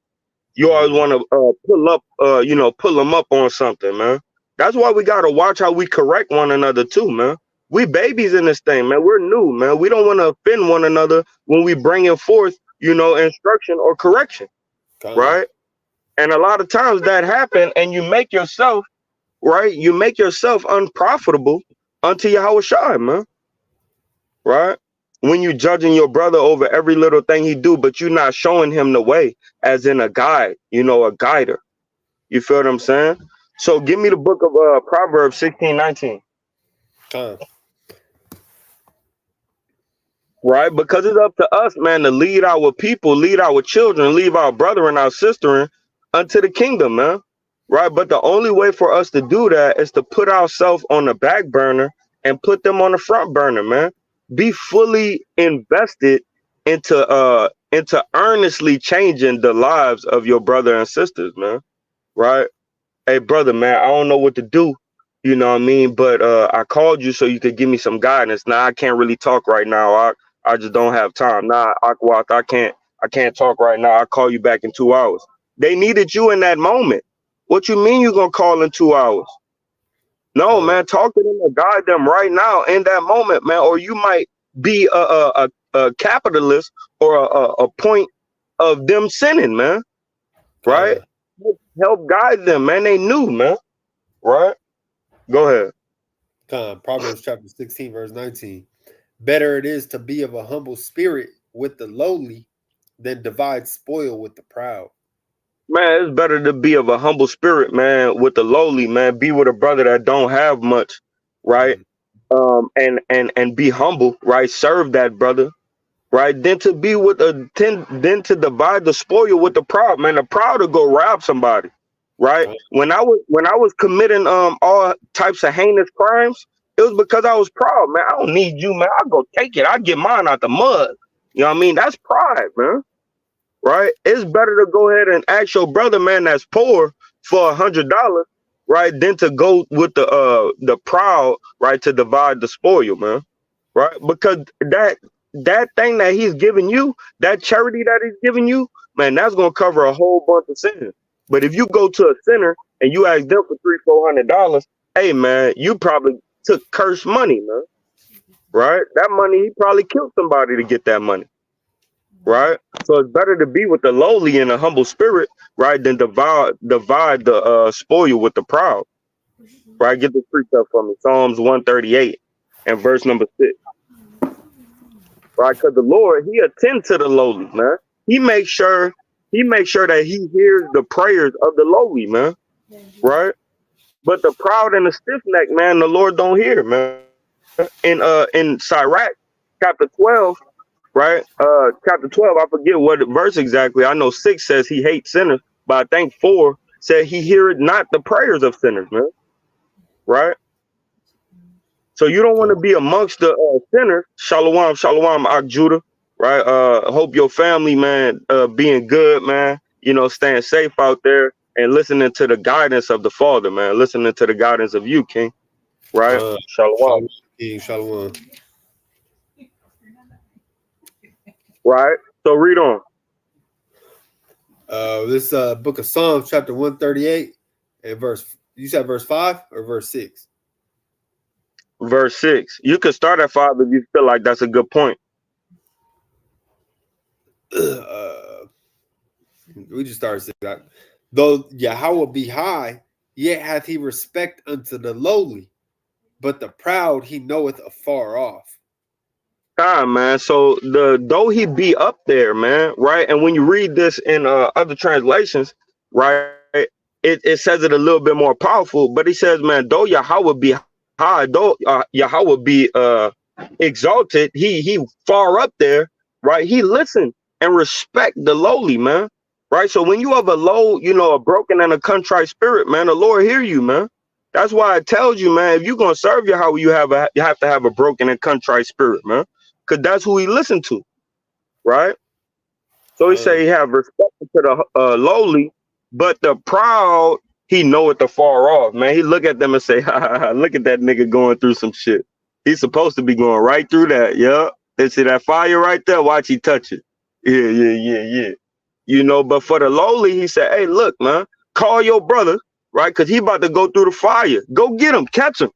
You always Mm, want to pull them up on something, man. That's why we gotta watch how we correct one another too, man. We babies in this thing, man. We're new, man. We don't want to offend one another when we bringing forth, instruction or correction, con, right? And a lot of times that happen, and you make yourself right. You make yourself unprofitable unto Yahweh Shai, man. Right? When you judging your brother over every little thing he do, but you're not showing him the way, as in a guide, a guider. You feel what I'm saying? So give me the book of Proverbs 16:19. con, Right? Because it's up to us, man, to lead our people, lead our children, lead our brother and our sister unto the kingdom, man. Right? But the only way for us to do that is to put ourselves on the back burner and put them on the front burner, man. Be fully invested into earnestly changing the lives of your brother and sisters, man. Right? Hey brother, man, I don't know what to do. You know what I mean? But I called you so you could give me some guidance. Now I can't really talk right now. I just don't have time. Nah, Aquat, I can't talk right now. I'll call you back in 2 hours. They needed you in that moment. What you mean you gonna call in 2 hours? No, con, man, talk to them and guide them right now in that moment, man. Or you might be a capitalist or a point of them sinning, man. Right? con, Help guide them, man. They knew, man. Right? Go ahead. con. Proverbs chapter 16, verse 19. Better it is to be of a humble spirit with the lowly than divide spoil with the proud. Man, it's better to be of a humble spirit, man, with the lowly, man. Be with a brother that don't have much, right? Mm, And be humble, right? Serve that brother, right? Then to be with then to divide the spoil with the proud, man. The proud to go rob somebody, right? con, When I was committing all types of heinous crimes, it was because I was proud, man. I don't need you, man. I'll go take it. I get mine out the mud. You know what I mean? That's pride, man. Right? It's better to go ahead and ask your brother, man, that's poor for $100, right, than to go with the proud, right, to divide the spoil, man. Right? Because that thing that he's giving you, that charity that he's giving you, man, that's gonna cover a whole bunch of sins. But if you go to a sinner and you ask them for $300-400, hey man, you probably took cursed money, man. Right? That money, he probably killed somebody to get that money, right? So it's better to be with the lowly and a humble spirit, right, than divide the spoil with the proud, right? Get the precept for me, Psalms 138 and verse number 6, right? Because the Lord, He attend to the lowly, man. He makes sure He makes sure that He hears the prayers of the lowly, man, right? But the proud and the stiff neck, man, the Lord don't hear, man. In Sirach, chapter 12, right? Chapter 12, I forget what verse exactly. I know 6 says he hates sinners, but I think 4 said he heareth not the prayers of sinners, man. Right? So you don't want to be amongst the sinners. Shalom, shalom, Ak Judah. Right? Hope your family, man, being good, man. You know, staying safe out there and listening to the guidance of the Father, man. Listening to the guidance of you, King. Right? Shalom. Shalom, King Shalom. Right? So read on. This book of Psalms, chapter 138, and verse. You said verse 5 or verse 6? Verse 6. You could start at 5 if you feel like that's a good point. We just started saying that. Though Yahweh be high, yet hath he respect unto the lowly, but the proud he knoweth afar off. Time, man. So though he be up there, man, right? And when you read this in other translations, right, it says it a little bit more powerful. But he says, man, though Yahweh be high, though Yahweh be exalted, he far up there, right? He listen and respect the lowly, man. Right. So when you have a low, you know, a broken and a contrite spirit, man, the Lord hear you, man. That's why it tells you, man, if you're gonna serve Yahweh, you have to have a broken and contrite spirit, man. Because that's who he listened to, right? So he say he have respect to the lowly, but the proud, he know it the far off, man. He look at them and say, ha, ha, ha, look at that nigga going through some shit. He's supposed to be going right through that, yeah. And see that fire right there? Watch he touch it. Yeah. You know, but for the lowly, he said, hey, look, man, call your brother, right? Because he about to go through the fire. Go get him, catch him.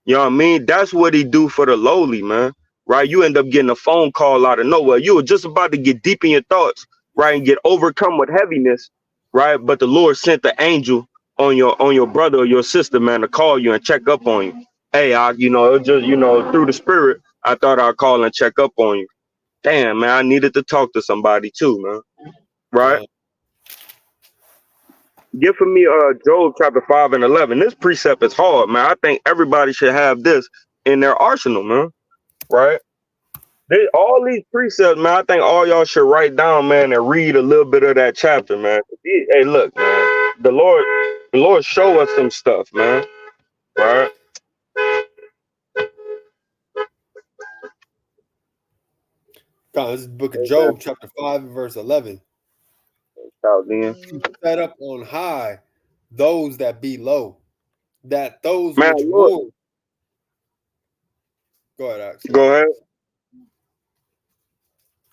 You know what I mean? That's what he do for the lowly, man. Right? You end up getting a phone call out of nowhere. You were just about to get deep in your thoughts, right, and get overcome with heaviness, right? But the Lord sent the angel on your brother or your sister, man, to call you and check up on you. Hey, you know, it just, you know, through the spirit, I thought I'd call and check up on you. Damn, man, I needed to talk to somebody too, man. Right? Get for me Job chapter 5 and 11. This precept is hard, man. I think everybody should have this in their arsenal, man. Right? All these precepts, man, I think all y'all should write down, man, and read a little bit of that chapter, man. Hey, look, man, the Lord show us some stuff, man. Right? God, this is the book of Job, chapter 5 and verse 11. Set up on high those that be low, that those man, which look, mourn. Go ahead, Alex. Go ahead.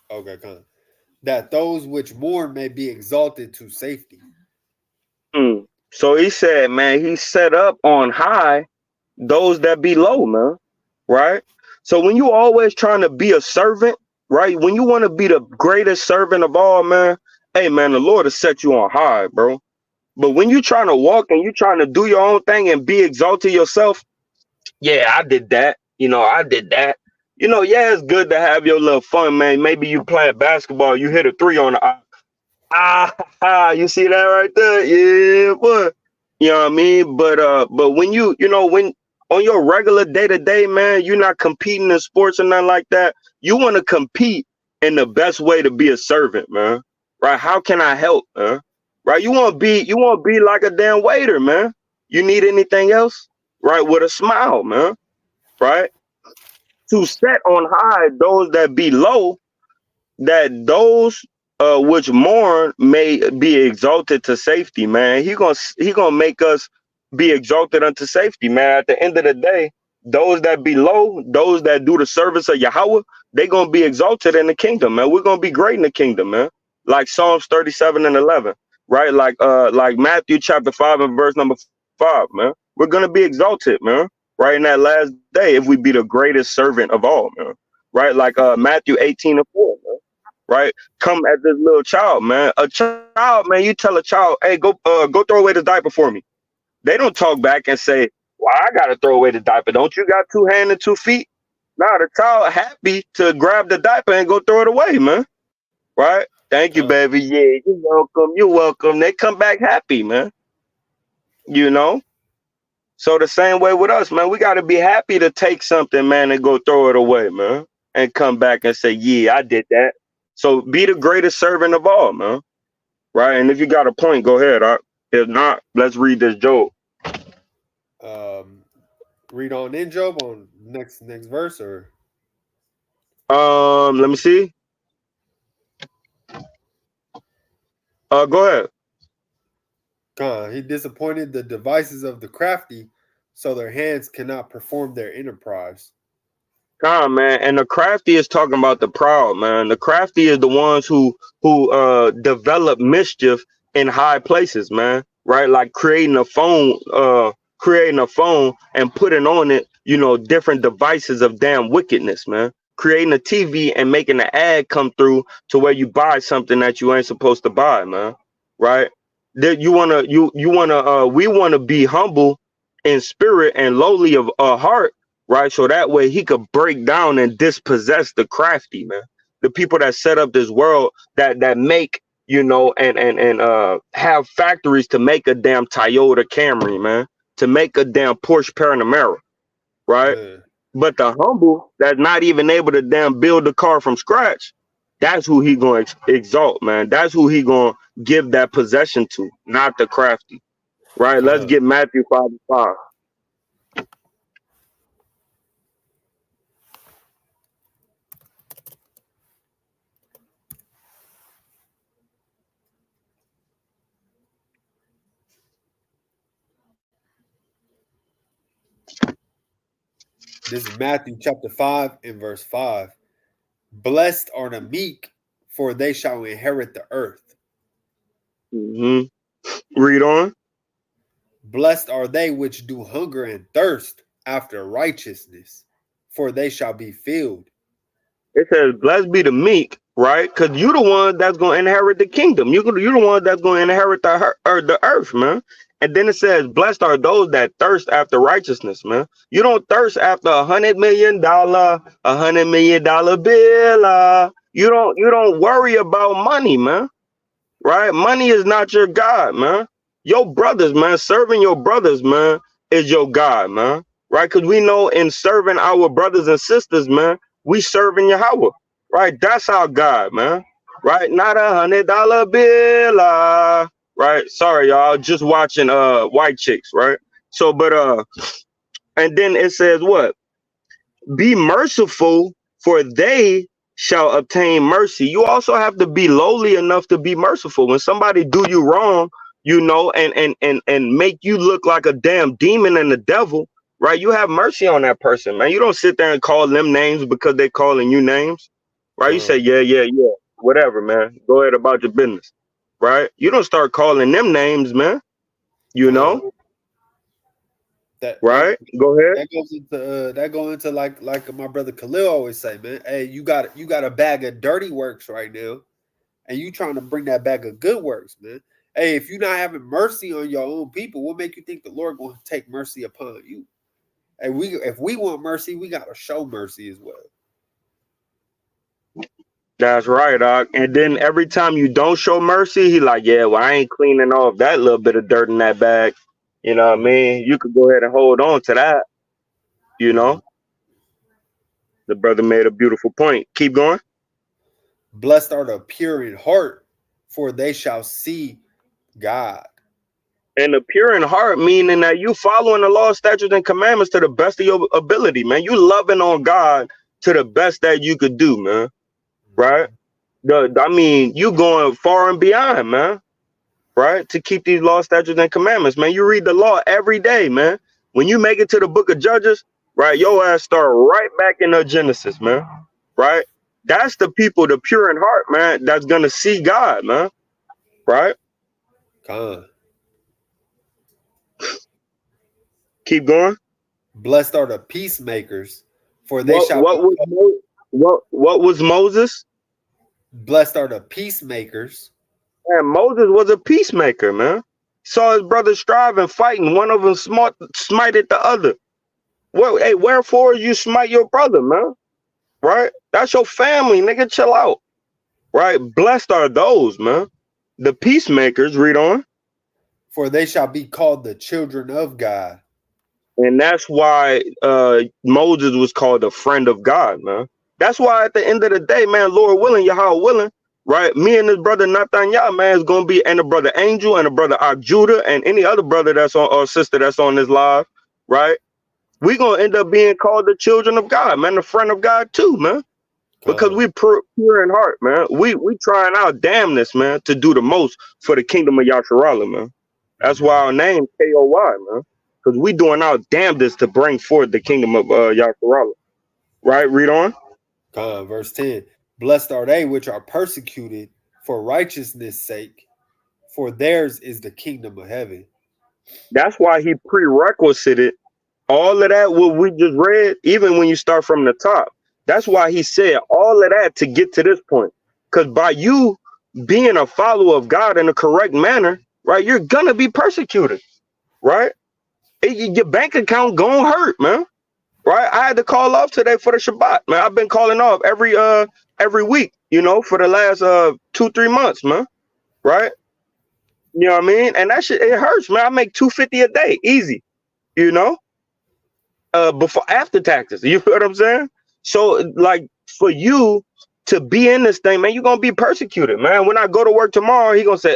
Okay, come on. That those which mourn may be exalted to safety. So he said, man, he set up on high those that be low, man. Right? So when you always trying to be a servant, right? When you want to be the greatest servant of all, man, hey, man, the Lord has set you on high, bro. But when you trying to walk and you trying to do your own thing and be exalted yourself, yeah, I did that. You know, I did that. You know, yeah, it's good to have your little fun, man. Maybe you playing basketball, you hit a 3 on the you see that right there? Yeah, boy. You know what I mean? But when when on your regular day to day, man, you're not competing in sports or nothing like that. You want to compete in the best way to be a servant, man. Right? How can I help, man? Right? You want to be like a damn waiter, man. You need anything else? Right? With a smile, man. Right? To set on high those that be low, that those which mourn may be exalted to safety, man. He gonna make us be exalted unto safety, man. At the end of the day, those that be low, those that do the service of Yahweh, they gonna be exalted in the kingdom, man. We're gonna be great in the kingdom, man. Like Psalms 37 and 11, right? Like Matthew chapter 5 and verse number 5, man. We're gonna be exalted, man. Right in that last day, if we be the greatest servant of all, man. Right? Like Matthew 18 and 4, man. Right? Come at this little child, man. A child, man, you tell a child, hey, go throw away the diaper for me. They don't talk back and say, well, I gotta throw away the diaper. Don't you got 2 hands and 2 feet? Nah, the child happy to grab the diaper and go throw it away, man. Right? Thank you, baby. Yeah, you're welcome. You're welcome. They come back happy, man. You know? So the same way with us, man. We got to be happy to take something, man, and go throw it away, man, and come back and say, "Yeah, I did that." So be the greatest servant of all, man. Right? And if you got a point, go ahead. If not, let's read this Job. Um, read on in Job on next verse or Let me see. Go ahead. God. He disappointed the devices of the crafty, so their hands cannot perform their enterprise. Con, man, and the crafty is talking about the proud, man. The crafty is the ones who develop mischief in high places, man. Right, like creating a phone and putting on it, different devices of damn wickedness, man. Creating a TV and making an ad come through to where you buy something that you ain't supposed to buy, man. Right? That we wanna be humble in spirit and lowly of heart, right? So that way he could break down and dispossess the crafty, man. The people that set up this world that make, and have factories to make a damn Toyota Camry, man, to make a damn Porsche Panamera, right? Yeah, But the humble that's not even able to damn build the car from scratch, that's who he gonna exalt, man. That's who he gonna give that possession to, not the crafty, right? Let's God. get Matthew 5:5. This is Matthew chapter 5 and verse 5. Blessed are the meek, for they shall inherit the earth. Hmm. Read on. Blessed are they which do hunger and thirst after righteousness, for they shall be filled. It says, "Blessed be the meek," right? Because you the one that's gonna inherit the kingdom. You the one that's gonna inherit the earth, man. And then it says, "Blessed are those that thirst after righteousness," man. You don't thirst after $100 million bill. You don't worry about money, man. Right? Money is not your God, man. Your brothers, man, serving your brothers, man, is your God, man. Right? Because we know in serving our brothers and sisters, man, we serving Yahweh. Right? That's our God, man. Right? Not $100 bill. Right? Sorry, y'all. Just watching White Chicks, right? So, and then it says what? Be merciful, for they shall obtain mercy. You also have to be lowly enough to be merciful. When somebody do you wrong, and make you look like a damn demon and the devil, right? You have mercy on that person, man. You don't sit there and call them names because they calling you names, right? You say, Con, yeah, yeah, yeah, whatever, man. Go ahead about your business, right? You don't start calling them names, man. You con. know, That that right? Go ahead. that go into like my brother Khalil always say, man. Hey, you got a bag of dirty works right now, and you trying to bring that bag of good works, man. Hey, if you're not having mercy on your own people, what make you think the Lord going to take mercy upon you? And if we want mercy, we got to show mercy as well. That's right, Doc. And then every time you don't show mercy, he like, yeah, well, I ain't cleaning off that little bit of dirt in that bag. You know what I Mhm, mean? You could go ahead and hold on to that. You mhm. know, the brother made a beautiful point. Keep going. Blessed are the pure in heart, for they shall see God. And the pure in heart, meaning that you following the law, statutes, and commandments to the best of your ability, man. You loving on God to the best that you could do, man. Right? Mhm. I mean, you going far and beyond, man. Right? To keep these law, statutes, and commandments, man. You read the law every day, man. When you make it to the book of Judges, right, your ass start right back in the Genesis, man. Right? That's the people, the pure in heart, man, that's gonna see God, man. Right? Con. Keep going. Blessed are the peacemakers, for they What shall be what was called. what was Moses? Blessed are the peacemakers, Man, Moses was a peacemaker, man. Saw his brothers striving, fighting. One of them smited the other. Well, hey, wherefore you smite your brother, man? Right? That's your family, nigga. Chill out. Right? Blessed are those, man. The peacemakers, read on. for they shall be called the children of God. And that's why Moses was called a friend of God, man. That's why at the end of the day, man, Lord willing, Yahweh willing, right? Me and this brother Nathaniah, man, is gonna be, and a brother Angel and a brother Judah and any other brother that's on or sister that's on this live, right? We gonna end up being called the children of God, man, the friend of God too, man. Because Con, we pure in heart, man. We trying our damnness, man, to do the most for the kingdom of Yasharala, man. That's why mhm. our name K.O.Y, man. Because we doing our damnedest to bring forth the kingdom of Yasharala. Right? Read on. Con, verse 10. Blessed are they which are persecuted for righteousness' sake, for theirs is the kingdom of heaven. That's why he prerequisited all of that what we just read, even when you start from the top. That's why he said all of that to get to this point. Because by you being a follower of God in a correct manner, right, you're gonna be persecuted, right? Your bank account gonna hurt, man. Right? I had to call off today for the Shabbat, man. I've been calling off every week, for the last 2-3 months, man. Right? You know what I mean? And that shit, it hurts, man. I make 250 a day, easy. You know, before after taxes. You feel what I'm saying? So like for you to be in this thing, man, you're gonna be persecuted, man. When I go to work tomorrow, he gonna say,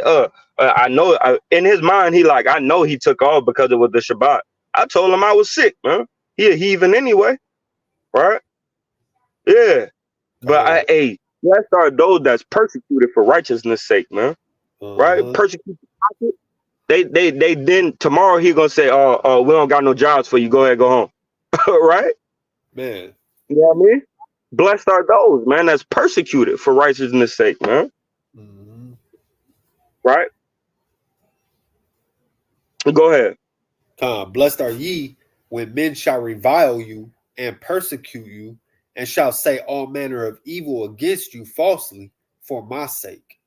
I know. In his mind, I know he took off because it was the Shabbat. I told him I was sick, man. He a heathen anyway, right? Yeah, but Con, blessed are those that's persecuted for righteousness' sake, man. Right? uh-huh. Persecute. They then tomorrow he gonna say, oh, we don't got no jobs for you. Go ahead, go home. Right? Man. You know what I mean? Blessed are those, man, that's persecuted for righteousness' sake, man. Mhm. Right? Go ahead. Con, blessed are ye when men shall revile you and persecute you, and shall say all manner of evil against you falsely for my sake.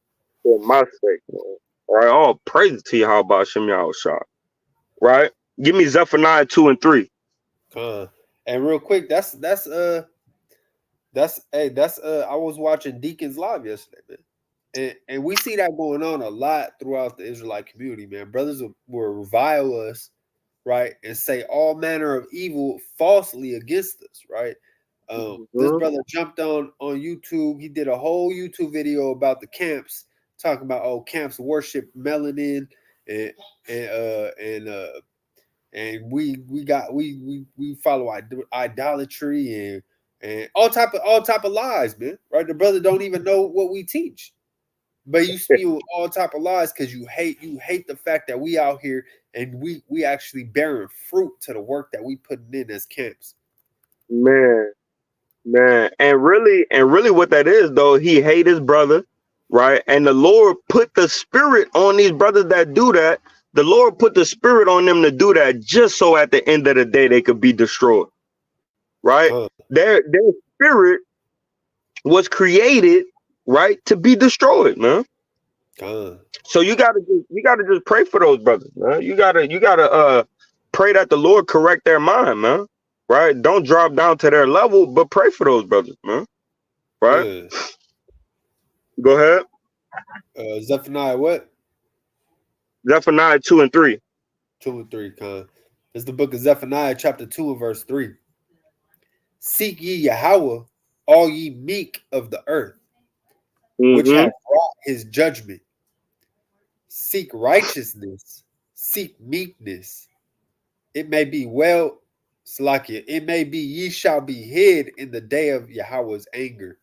For my sake, man. All right, all praise to you, how about Shem Shah. Right? Give me Zephaniah 2 and 3. Con. And real quick, that's I was watching Deacons Live yesterday, man. And we see that going on a lot throughout the Israelite community, man. Brothers will revile us, right, and say all manner of evil falsely against us, right? This Mm-hmm. brother jumped on YouTube. He did a whole YouTube video about the camps, talking about camps worship melanin and and uh and uh and we follow idolatry and all type of lies, man. Right? The brother don't even know what we teach, but you spew all type of lies because you hate the fact that we out here and we actually bearing fruit to the work that we putting in as camps. Man, man. And really what that is though, he hate his brother, right? And the Lord put the spirit on these brothers that do that. The Lord put the spirit on them to do that just so at the end of the day they could be destroyed. Right? Con, Their spirit was created, right, to be destroyed, man. con, So you gotta just pray for those brothers, man. You gotta pray that the Lord correct their mind, man. Right? Don't drop down to their level, but pray for those brothers, man. Right? yeah. Go ahead. Zephaniah what? Zephaniah 2 and 3. 2 and 3, con. It's the book of Zephaniah, chapter 2 and verse 3. Seek ye Yahweh, all ye meek of the earth, which Mm-hmm. have wrought his judgment. Seek righteousness, seek meekness. It may be well, Salakia, it may be ye shall be hid in the day of Yahweh's anger.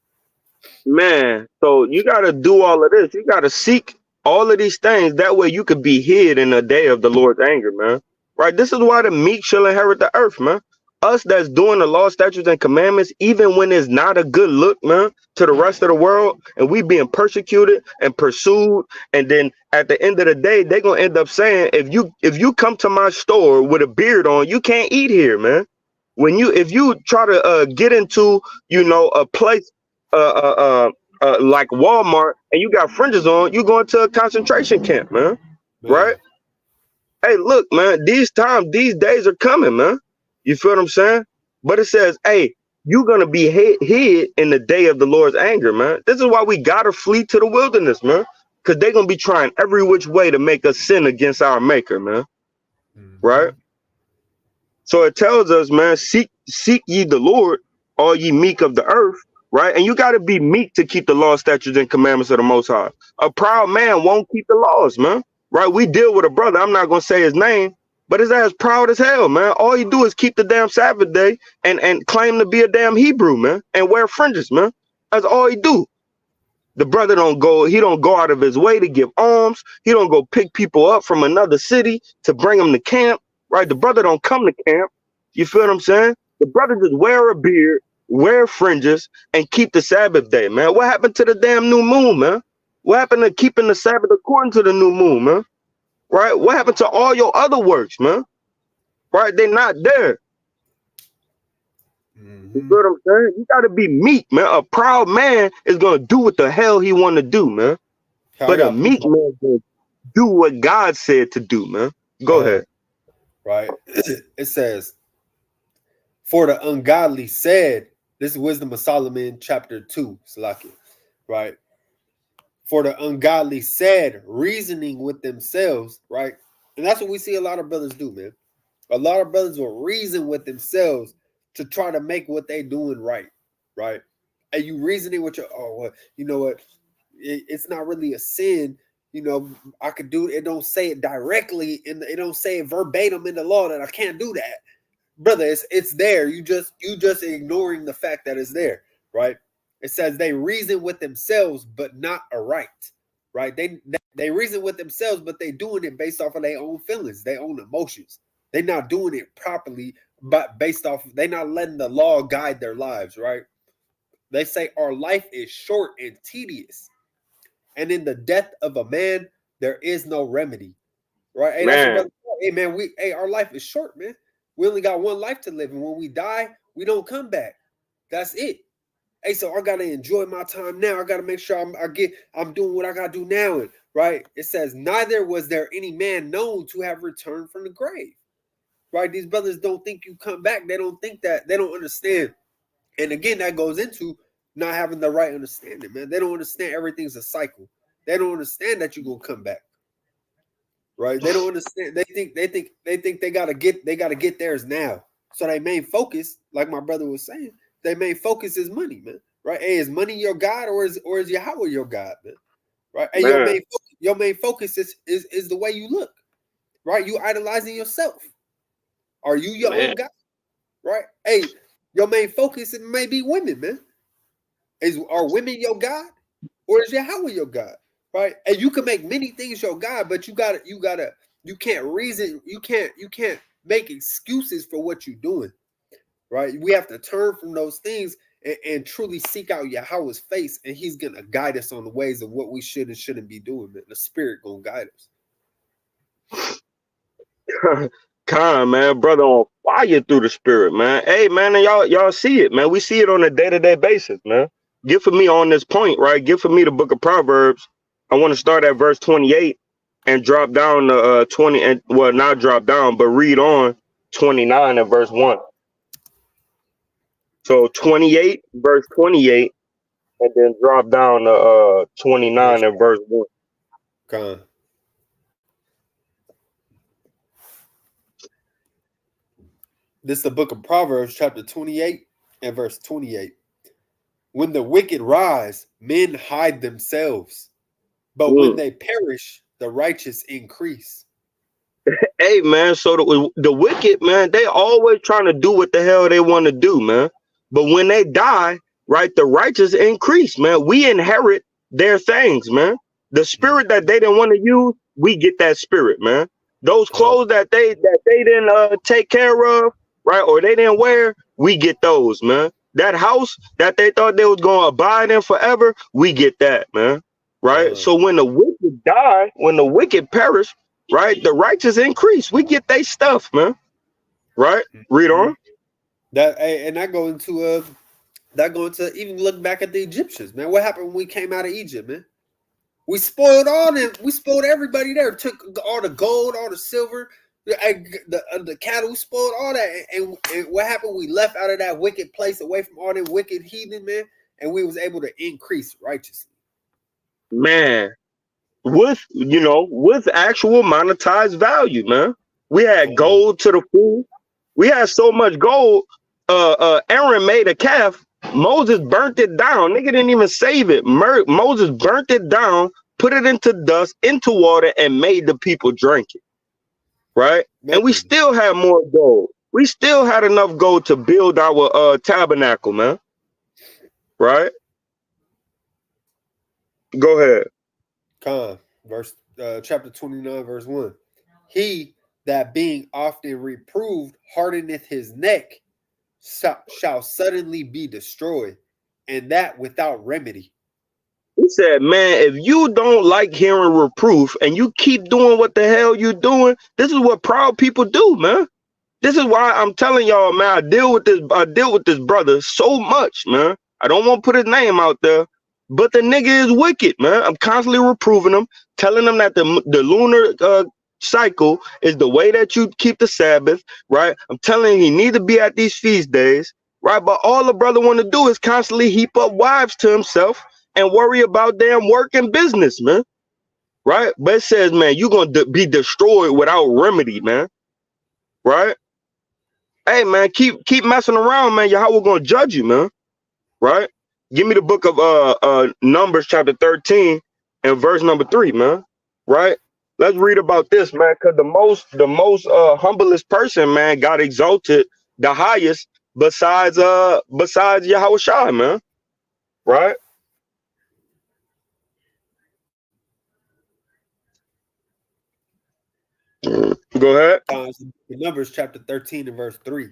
Man, so you gotta do all of this. You gotta seek all of these things. That way you could be hid in the day of the Lord's anger, man. Right? This is why the meek shall inherit the earth, man. Us that's doing the law, statutes, and commandments, even when it's not a good look, man, to the rest of the world, and we being persecuted and pursued, and then at the end of the day, they're gonna end up saying, if you come to my store with a beard on, you can't eat here, man. If you try to get into a place like Walmart and you got fringes on, you going to a concentration camp, man. Right? Man, Hey, look, man, these days are coming, man. You feel what I'm saying? But it says, hey, you're gonna be hid in the day of the Lord's anger, man. This is why we gotta flee to the wilderness, man. Because they're gonna be trying every which way to make us sin against our maker, man. Right? mhm. So it tells us, man, seek ye the Lord, all ye meek of the earth, right? And you got to be meek to keep the law, statutes, and commandments of the Most High. A proud man won't keep the laws, man, right? We deal with a brother. I'm not gonna say his name, but his ass proud as hell, man. All he do is keep the damn Sabbath day and claim to be a damn Hebrew, man, and wear fringes, man. That's all he do. The brother he don't go out of his way to give alms. He don't go pick people up from another city to bring them to camp, right? The brother don't come to camp. You feel what I'm saying? The brother just wear a beard, wear fringes, and keep the Sabbath day, man. What happened to the damn new moon, man? What happened to keeping the Sabbath according to the new moon, man? Right? What happened to all your other works, man? Right? They're not there. You Mm-hmm. feel what I'm saying? You gotta be meek, man. A proud man is gonna do what the hell he wanna do, man. I But a got proof. meek man gonna do what God said to do, man. Go ahead. Right. It says, "For the ungodly said," this is Wisdom of Solomon, chapter 2, Salakia, right? "For the ungodly said, reasoning with themselves," right? And that's what we see a lot of brothers do, man. A lot of brothers will reason with themselves to try to make what they doing right, right? And you reasoning with your, oh, well, you know what? It's not really a sin. You know, I could do it. It don't say it directly, and it don't say it verbatim in the law that I can't do that, brother. It's there. You just ignoring the fact that it's there, right? It says they reason with themselves, but not aright, right? They reason with themselves, but they doing it based off of their own feelings, their own emotions. They're not doing it properly, but based off, they're not letting the law guide their lives, right? They say our life is short and tedious, and in the death of a man, there is no remedy. Right? Hey, that's what Man, brother. Hey, man, our life is short, man. We only got one life to live, and when we die, we don't come back. That's it. Hey, so I gotta enjoy my time now. I gotta make sure I'm doing what I gotta do now. And right, it says, neither was there any man known to have returned from the grave. Right? These brothers don't think you come back. They don't think that. They don't understand. And again, that goes into not having the right understanding, man. They don't understand everything's a cycle. They don't understand that you're gonna come back. Right? They don't understand. They think they gotta get theirs now. So their main focus, like my brother was saying, their main focus is money, man. Right? Hey, is money your God, or is Yahweh your God, man? Right? Hey, man, your main focus is the way you look. Right? You idolizing yourself. Are you your man, own God? Right? Hey, your main focus it may be women, man. Are women your God, or is Yahweh your God? Right? And you can make many things your God, but you can't reason, you can't make excuses for what you're doing. Right? We have to turn from those things and truly seek out Yahweh's face, and He's gonna guide us on the ways of what we should and shouldn't be doing. Man. The Spirit gonna guide us. man, brother on fire through the spirit, man. Hey, man, and y'all see it, man. We see it on a day-to-day basis, man. Get for me on this point, right? Get for me the book of Proverbs. I want to start at verse 28 and drop down to 20, and well, not drop down, but read on 29 and verse 1. So 28, verse 28, and then drop down to 29 Verse and verse 1. Con. This is the book of Proverbs, chapter 28 and verse 28. When the wicked rise, men hide themselves, but when Mm. they perish, the righteous increase. Hey, man, so the wicked, man, they always trying to do what the hell they want to do, man. But when they die, right, the righteous increase, man. We inherit their things, man. The spirit that they didn't want to use, we get that spirit, man. Those Con. clothes that they didn't take care of, right, or they didn't wear, we get those, man. That house that they thought they was gonna abide in forever, we get that, man. Right. Con. So when the wicked die, when the wicked perish, right, the righteous increase. We get they stuff, man. Right. Read Mhm. on. That go into even look back at the Egyptians, man. What happened when we came out of Egypt, man? We spoiled all them. We spoiled everybody there. Took all the gold, all the silver, the cattle. We spoiled all that. And what happened? We left out of that wicked place, away from all them wicked heathen, man. And we was able to increase righteously. Man, with actual monetized value, man. We had Come on. gold to the food. We had so much gold. Aaron made a calf. Moses burnt it down. Nigga didn't even save it. Moses burnt it down, put it into dust, into water, and made the people drink it. Right? Man, And we still had more gold. We still had enough gold to build our tabernacle, man. Right? Go ahead. Chapter 29, verse 1. He that being often reproved hardeneth his neck shall suddenly be destroyed, and that without remedy. He said, man, if you don't like hearing reproof and you keep doing what the hell you doing, this is what proud people do, man. This is why I'm telling y'all, man, I deal with this brother so much, man. I don't want to put his name out there, but the nigga is wicked, man. I'm constantly reproving him, telling him that the lunar cycle is the way that you keep the Sabbath, right? I'm telling him he need to be at these feast days, right? But all the brother want to do is constantly heap up wives to himself and worry about damn work and business, man. Right? But it says, man, you're gonna be destroyed without remedy, man. Right? Hey, man, keep messing around, man. Yahweh gonna judge you, man. Right? Give me the book of Numbers, chapter 13, and verse number 3, man. Right? Let's read about this, man, because the most humblest person, man, got exalted the highest besides Yahweh Shai, man. Right? Go ahead. Numbers chapter 13 and verse 3.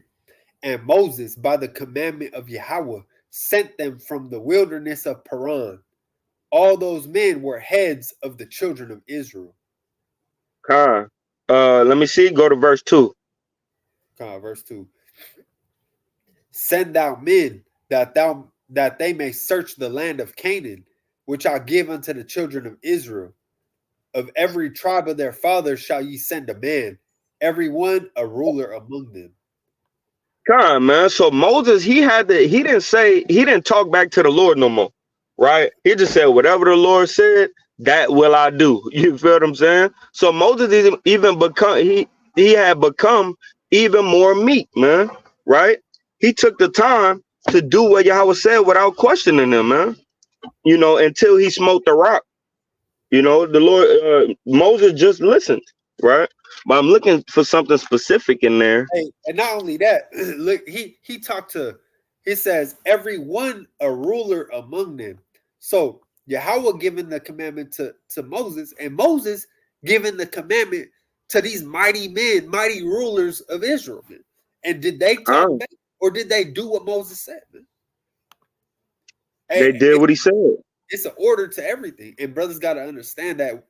And Moses, by the commandment of Yahweh, sent them from the wilderness of Paran. All those men were heads of the children of Israel. Let me see. Go to verse 2. Verse 2. Send thou men that they may search the land of Canaan, which I give unto the children of Israel. Of every tribe of their fathers shall ye send a man, every one a ruler among them. God, man. So Moses, he didn't talk back to the Lord no more, right? He just said, whatever the Lord said, that will I do. You feel what I'm saying? So Moses he had become even more meek, man, right? He took the time to do what Yahweh said without questioning him, man. Until he smote the rock. The Lord, Moses just listened, right? But I'm looking for something specific in there. Hey, and not only that, look, he talked to, he says, every one a ruler among them. So Yahweh giving the commandment to Moses, and Moses giving the commandment to these mighty men, mighty rulers of Israel, man. And did they talk back, or did they do what Moses said, man? They did what he said. It's an order to everything, and brothers got to understand that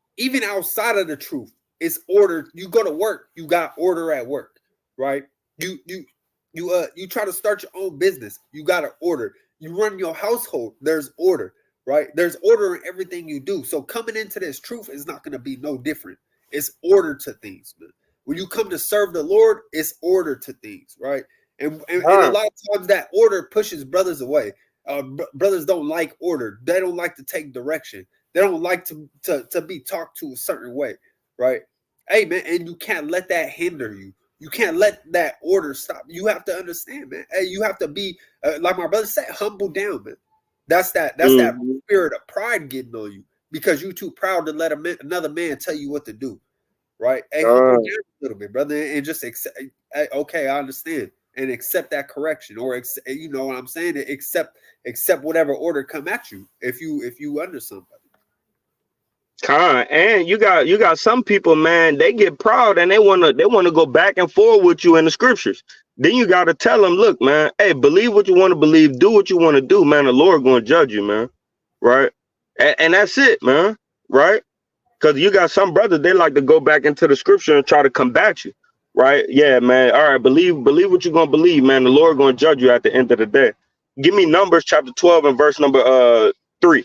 even outside of the truth, it's order. You go to work, you got order at work, right? You try to start your own business, you got an order. You run your household, there's order, right? There's order in everything you do. So coming into this truth is not going to be no different. It's order to things, man. When you come to serve the Lord, it's order to things, right? And a lot of times that order pushes brothers away. Brothers don't like order. They don't like to take direction. They don't like to be talked to a certain way, right? Hey, man, and you can't let that hinder you. You can't let that order stop. You have to understand, man. Hey, you have to be like my brother said, humble down, man. That's that spirit of pride getting on you because you're too proud to let another man tell you what to do, right? Hey, humble down a little bit, brother, and just accept. Hey, okay, I understand, and accept that correction, or you know what I'm saying. Accept whatever order come at you if you under somebody. And you got some people, man, they get proud and they wanna go back and forth with you in the scriptures. Then you gotta tell them, look, man, hey, believe what you want to believe, do what you want to do, man. The Lord gonna judge you, man. Right? And that's it, man. Right? Because you got some brothers, they like to go back into the scripture and try to combat you. Right? Yeah, man. All right, believe what you're gonna believe, man. The Lord gonna judge you at the end of the day. Give me Numbers chapter 12 and verse number 3.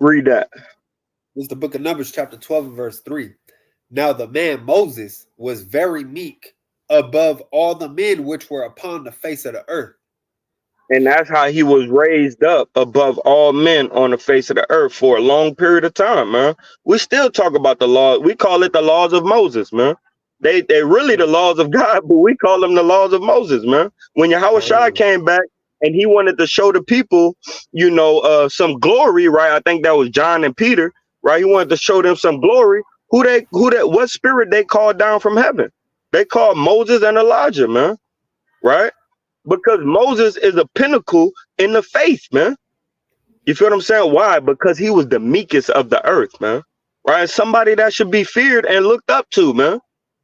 Read that. This is the book of Numbers, chapter 12, and verse 3. Now the man Moses was very meek above all the men which were upon the face of the earth. And that's how he was raised up above all men on the face of the earth for a long period of time, man. We still talk about the law. We call it the laws of Moses, man. They really the laws of God, but we call them the laws of Moses, man. When Yahweh Shai Oh, came back and he wanted to show the people, some glory, right? I think that was John and Peter, right? He wanted to show them some glory. What spirit they called down from heaven? They called Moses and Elijah, man, right? Because Moses is a pinnacle in the faith, man. You feel what I'm saying? Why? Because he was the meekest of the earth, man. Right? Somebody that should be feared and looked up to, man.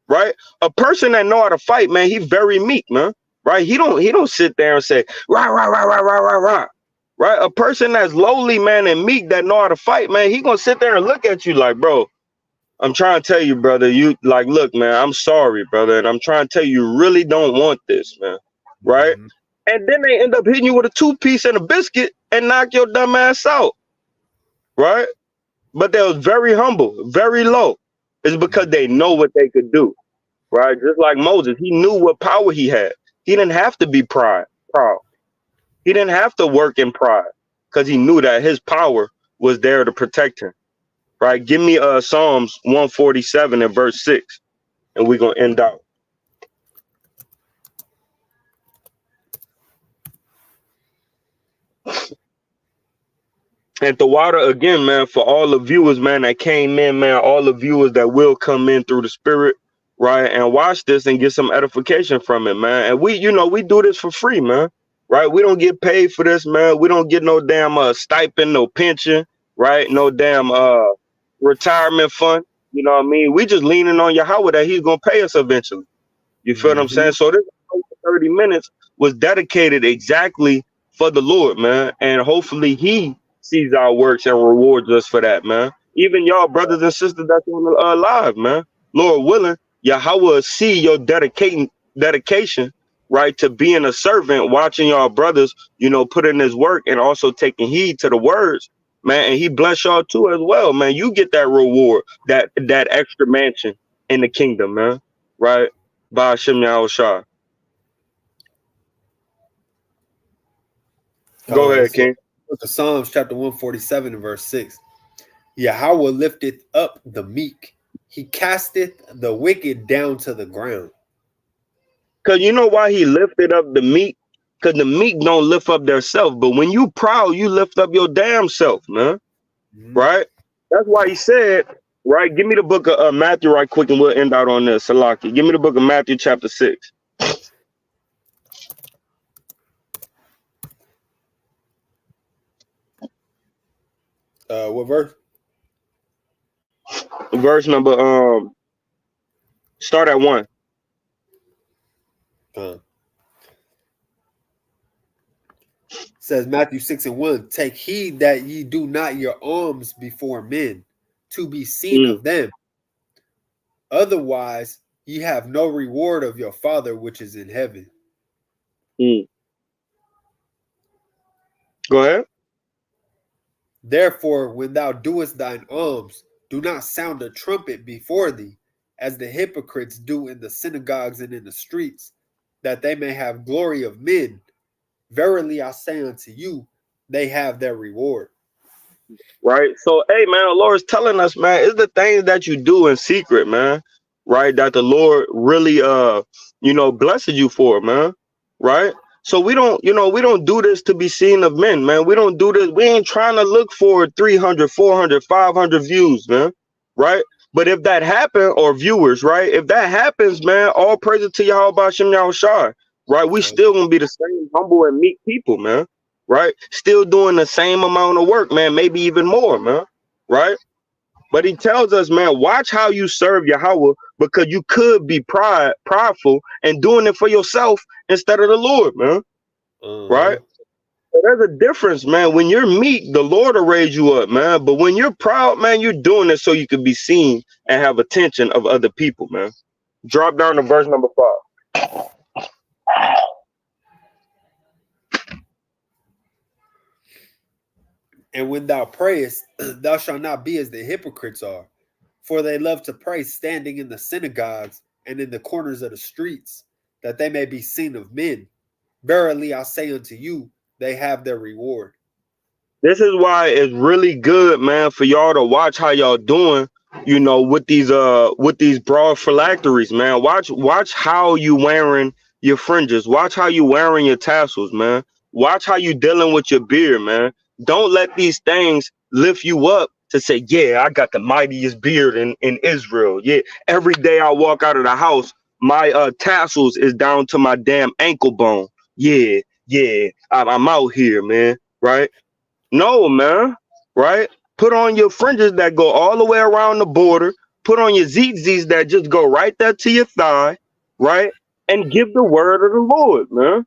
Right? A person that know how to fight, man, he very meek, man. Right? He don't sit there and say, rah, rah, rah, rah, rah, rah, rah. Right? A person that's lowly, man, and meek that know how to fight, man, he gonna sit there and look at you like, bro, I'm trying to tell you, brother, you like, look, man, I'm sorry, brother, and I'm trying to tell you, you really don't want this, man. Right? mhm, And then they end up hitting you with a two-piece and a biscuit and knock your dumb ass out, right? But they was very humble, very low. It's because mhm, they know what they could do, right? Just like Moses, he knew what power he had. He didn't have to be proud. He didn't have to work in pride because he knew that his power was there to protect him, right? Give me Psalms 147 and verse 6, and we're gonna end out. And the water again, man, for all the viewers, man, that came in, man, all the viewers that will come in through the spirit, right, and watch this and get some edification from it, man. And we do this for free, man, right? We don't get paid for this, man. We don't get no damn stipend, no pension, right? No damn retirement fund. You know what I mean? We just leaning on Yahweh that He's gonna pay us eventually. You feel what I'm saying? mhm. So this 30 minutes was dedicated exactly for the Lord, man. And hopefully he sees our works and rewards us for that, man. Even y'all brothers and sisters that's on the live, man. Lord willing, Yahweh will see your dedication, right, to being a servant, watching y'all brothers, put in his work and also taking heed to the words, man. And he bless y'all too as well, man. You get that reward, that extra mansion in the kingdom, man. Right? By Hashem Shah. Go ahead, So King. the Psalms chapter 147 and verse 6. Yahweh lifteth up the meek. He casteth the wicked down to the ground. Cause you know why he lifted up the meek? Cause the meek don't lift up their self. But when you proud, you lift up your damn self, man. Mhm. Right? That's why he said, right? Give me the book of Matthew right quick and we'll end out on this. Salaki. Give me the book of Matthew chapter 6. What verse? Verse number start at 1. Uh, says Matthew 6 and 1. Take heed that ye do not your alms before men, to be seen Mm, of them. Otherwise, ye have no reward of your Father which is in heaven. mm. Go ahead. Therefore, when thou doest thine alms, do not sound a trumpet before thee, as the hypocrites do in the synagogues and in the streets, that they may have glory of men. Verily I say unto you, they have their reward. Right? So, hey, man, the Lord's telling us, man, it's the things that you do in secret, man, right? That the Lord really, blesses you for, man, right? So we don't do this to be seen of men, man. We don't do this. We ain't trying to look for 300, 400, 500 views, man, right? But if that happen, or viewers, right? If that happens, man, all praise to Yahweh Shem Yahushua, right? We still gonna be the same humble and meek people, man, right? Still doing the same amount of work, man, maybe even more, man, right? But he tells us, man, watch how you serve Yahweh because you could be prideful and doing it for yourself instead of the Lord, man, right? Uh-huh. So there's a difference, man. When you're meek, the Lord will raise you up, man. But when you're proud, man, you're doing it so you can be seen and have attention of other people, man. Drop down to verse number 5. And when thou prayest, thou shalt not be as the hypocrites are, for they love to pray standing in the synagogues and in the corners of the streets, that they may be seen of men. Verily I say unto you, they have their reward. This is why it's really good, man, for y'all to watch how y'all doing, with these broad phylacteries, man. Watch how you wearing your fringes. Watch how you wearing your tassels, man. Watch how you dealing with your beard, man. Don't let these things lift you up to say, yeah, I got the mightiest beard in Israel. Yeah, every day I walk out of the house, my tassels is down to my damn ankle bone. Yeah, yeah, I'm out here, man. Right? No, man. Right? Put on your fringes that go all the way around the border. Put on your zits that just go right there to your thigh. Right? And give the word of the Lord, man.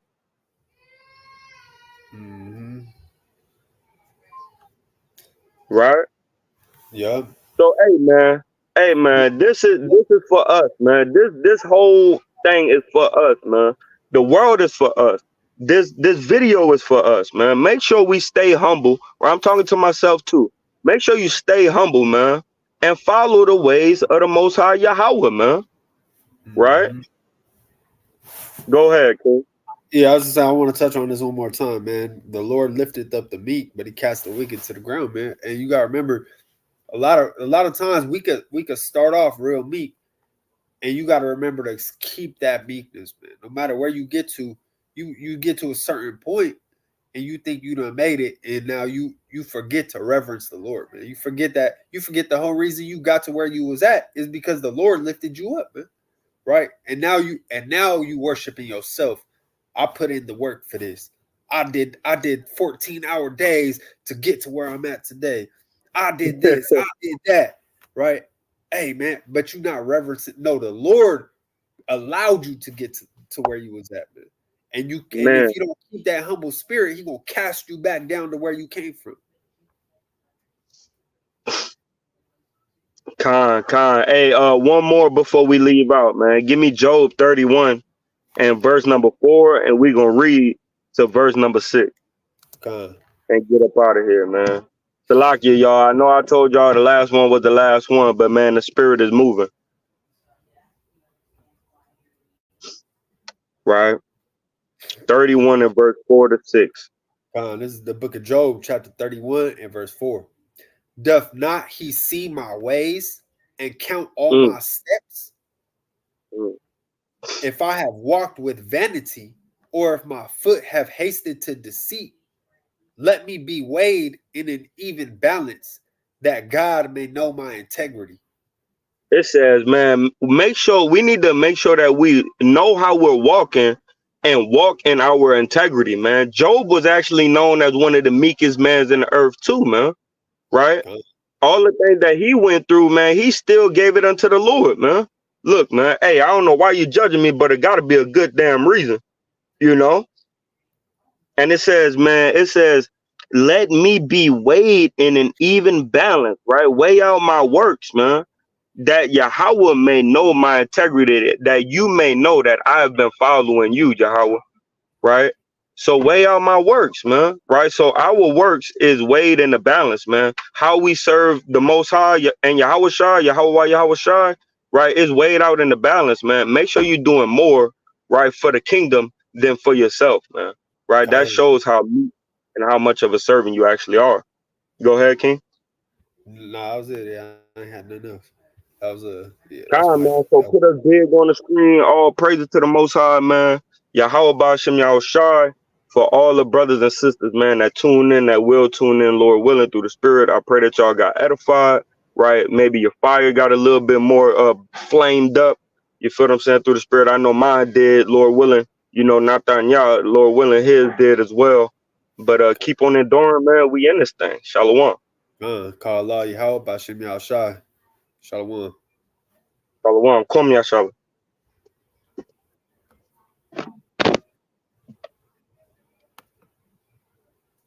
Mm-hmm. Right? Yup. So hey man, this is for us, man. This whole thing is for us, man. The world is for us. This video is for us, man. Make sure we stay humble. Or I'm talking to myself too. Make sure you stay humble, man, and follow the ways of the Most High Yahweh, man. Right? Mm-hmm. Go ahead, King. Yeah, I was just saying, I want to touch on this one more time, man. The Lord lifted up the meek, but he cast the wicked to the ground, man. And you gotta remember, a lot of times we could start off real meek, and you got to remember to keep that meekness, man. No matter where you get to, you get to a certain point, and you think you done made it, and now you forget to reverence the Lord, man. You forget the whole reason you got to where you was at is because the Lord lifted you up, man. Right? And now you worshiping yourself. I put in the work for this. I did 14-hour days to get to where I'm at today. I did this, I did that. Right? Hey man, but you not reverencing. No, the Lord allowed you to get to where you was at, man. And Man, if you don't keep that humble spirit, he gonna cast you back down to where you came from. Con. Hey, one more before we leave out, man. Give me Job 31 and verse number 4, and we're gonna read to verse number 6. God. And get up out of here, man. Salakia, y'all. I know I told y'all the last one was the last one, but man, the spirit is moving, right? 31 and verse 4 to 6. This is the book of Job, chapter 31 and verse 4. Doth not he see my ways and count all Mm, my steps? mm. If I have walked with vanity, or if my foot have hasted to deceit, let me be weighed in an even balance, that God may know my integrity. It says, man, we need to make sure that we know how we're walking and walk in our integrity, man. Job was actually known as one of the meekest men in the earth, too, man, right? God. All the things that he went through, man, he still gave it unto the Lord, man. Look, man, hey, I don't know why you judging me, but it got to be a good damn reason, you know? And it says, let me be weighed in an even balance, right? Weigh out my works, man. That Yahweh may know my integrity, that you may know that I have been following you, Yahweh, right? So weigh out my works, man, right? So our works is weighed in the balance, man. How we serve the Most High and Yahweh Shai, Yahweh Shai, right, is weighed out in the balance, man. Make sure you're doing more, right, for the kingdom than for yourself, man, right? That God. shows how meek and how much of a servant you actually are. Go ahead, King. Nah, that was it. Yeah, I ain't had nothing else. Yeah, that's Time, fire. man. So put us big on the screen. All praises to the Most High, man. Yahweh Bashem Yahweh Shai. For all the brothers and sisters, man, that tune in, that will tune in, Lord willing, through the Spirit. I pray that y'all got edified, right? Maybe your fire got a little bit more flamed up. You feel what I'm saying? Through the Spirit. I know mine did, Lord willing. You know, not that y'all, Lord willing, his did as well. But keep on enduring, man. We in this thing. Shalom. Call Allah Yahweh Bashem Yahshai. Shalom. Shalom. Kum ya shalom.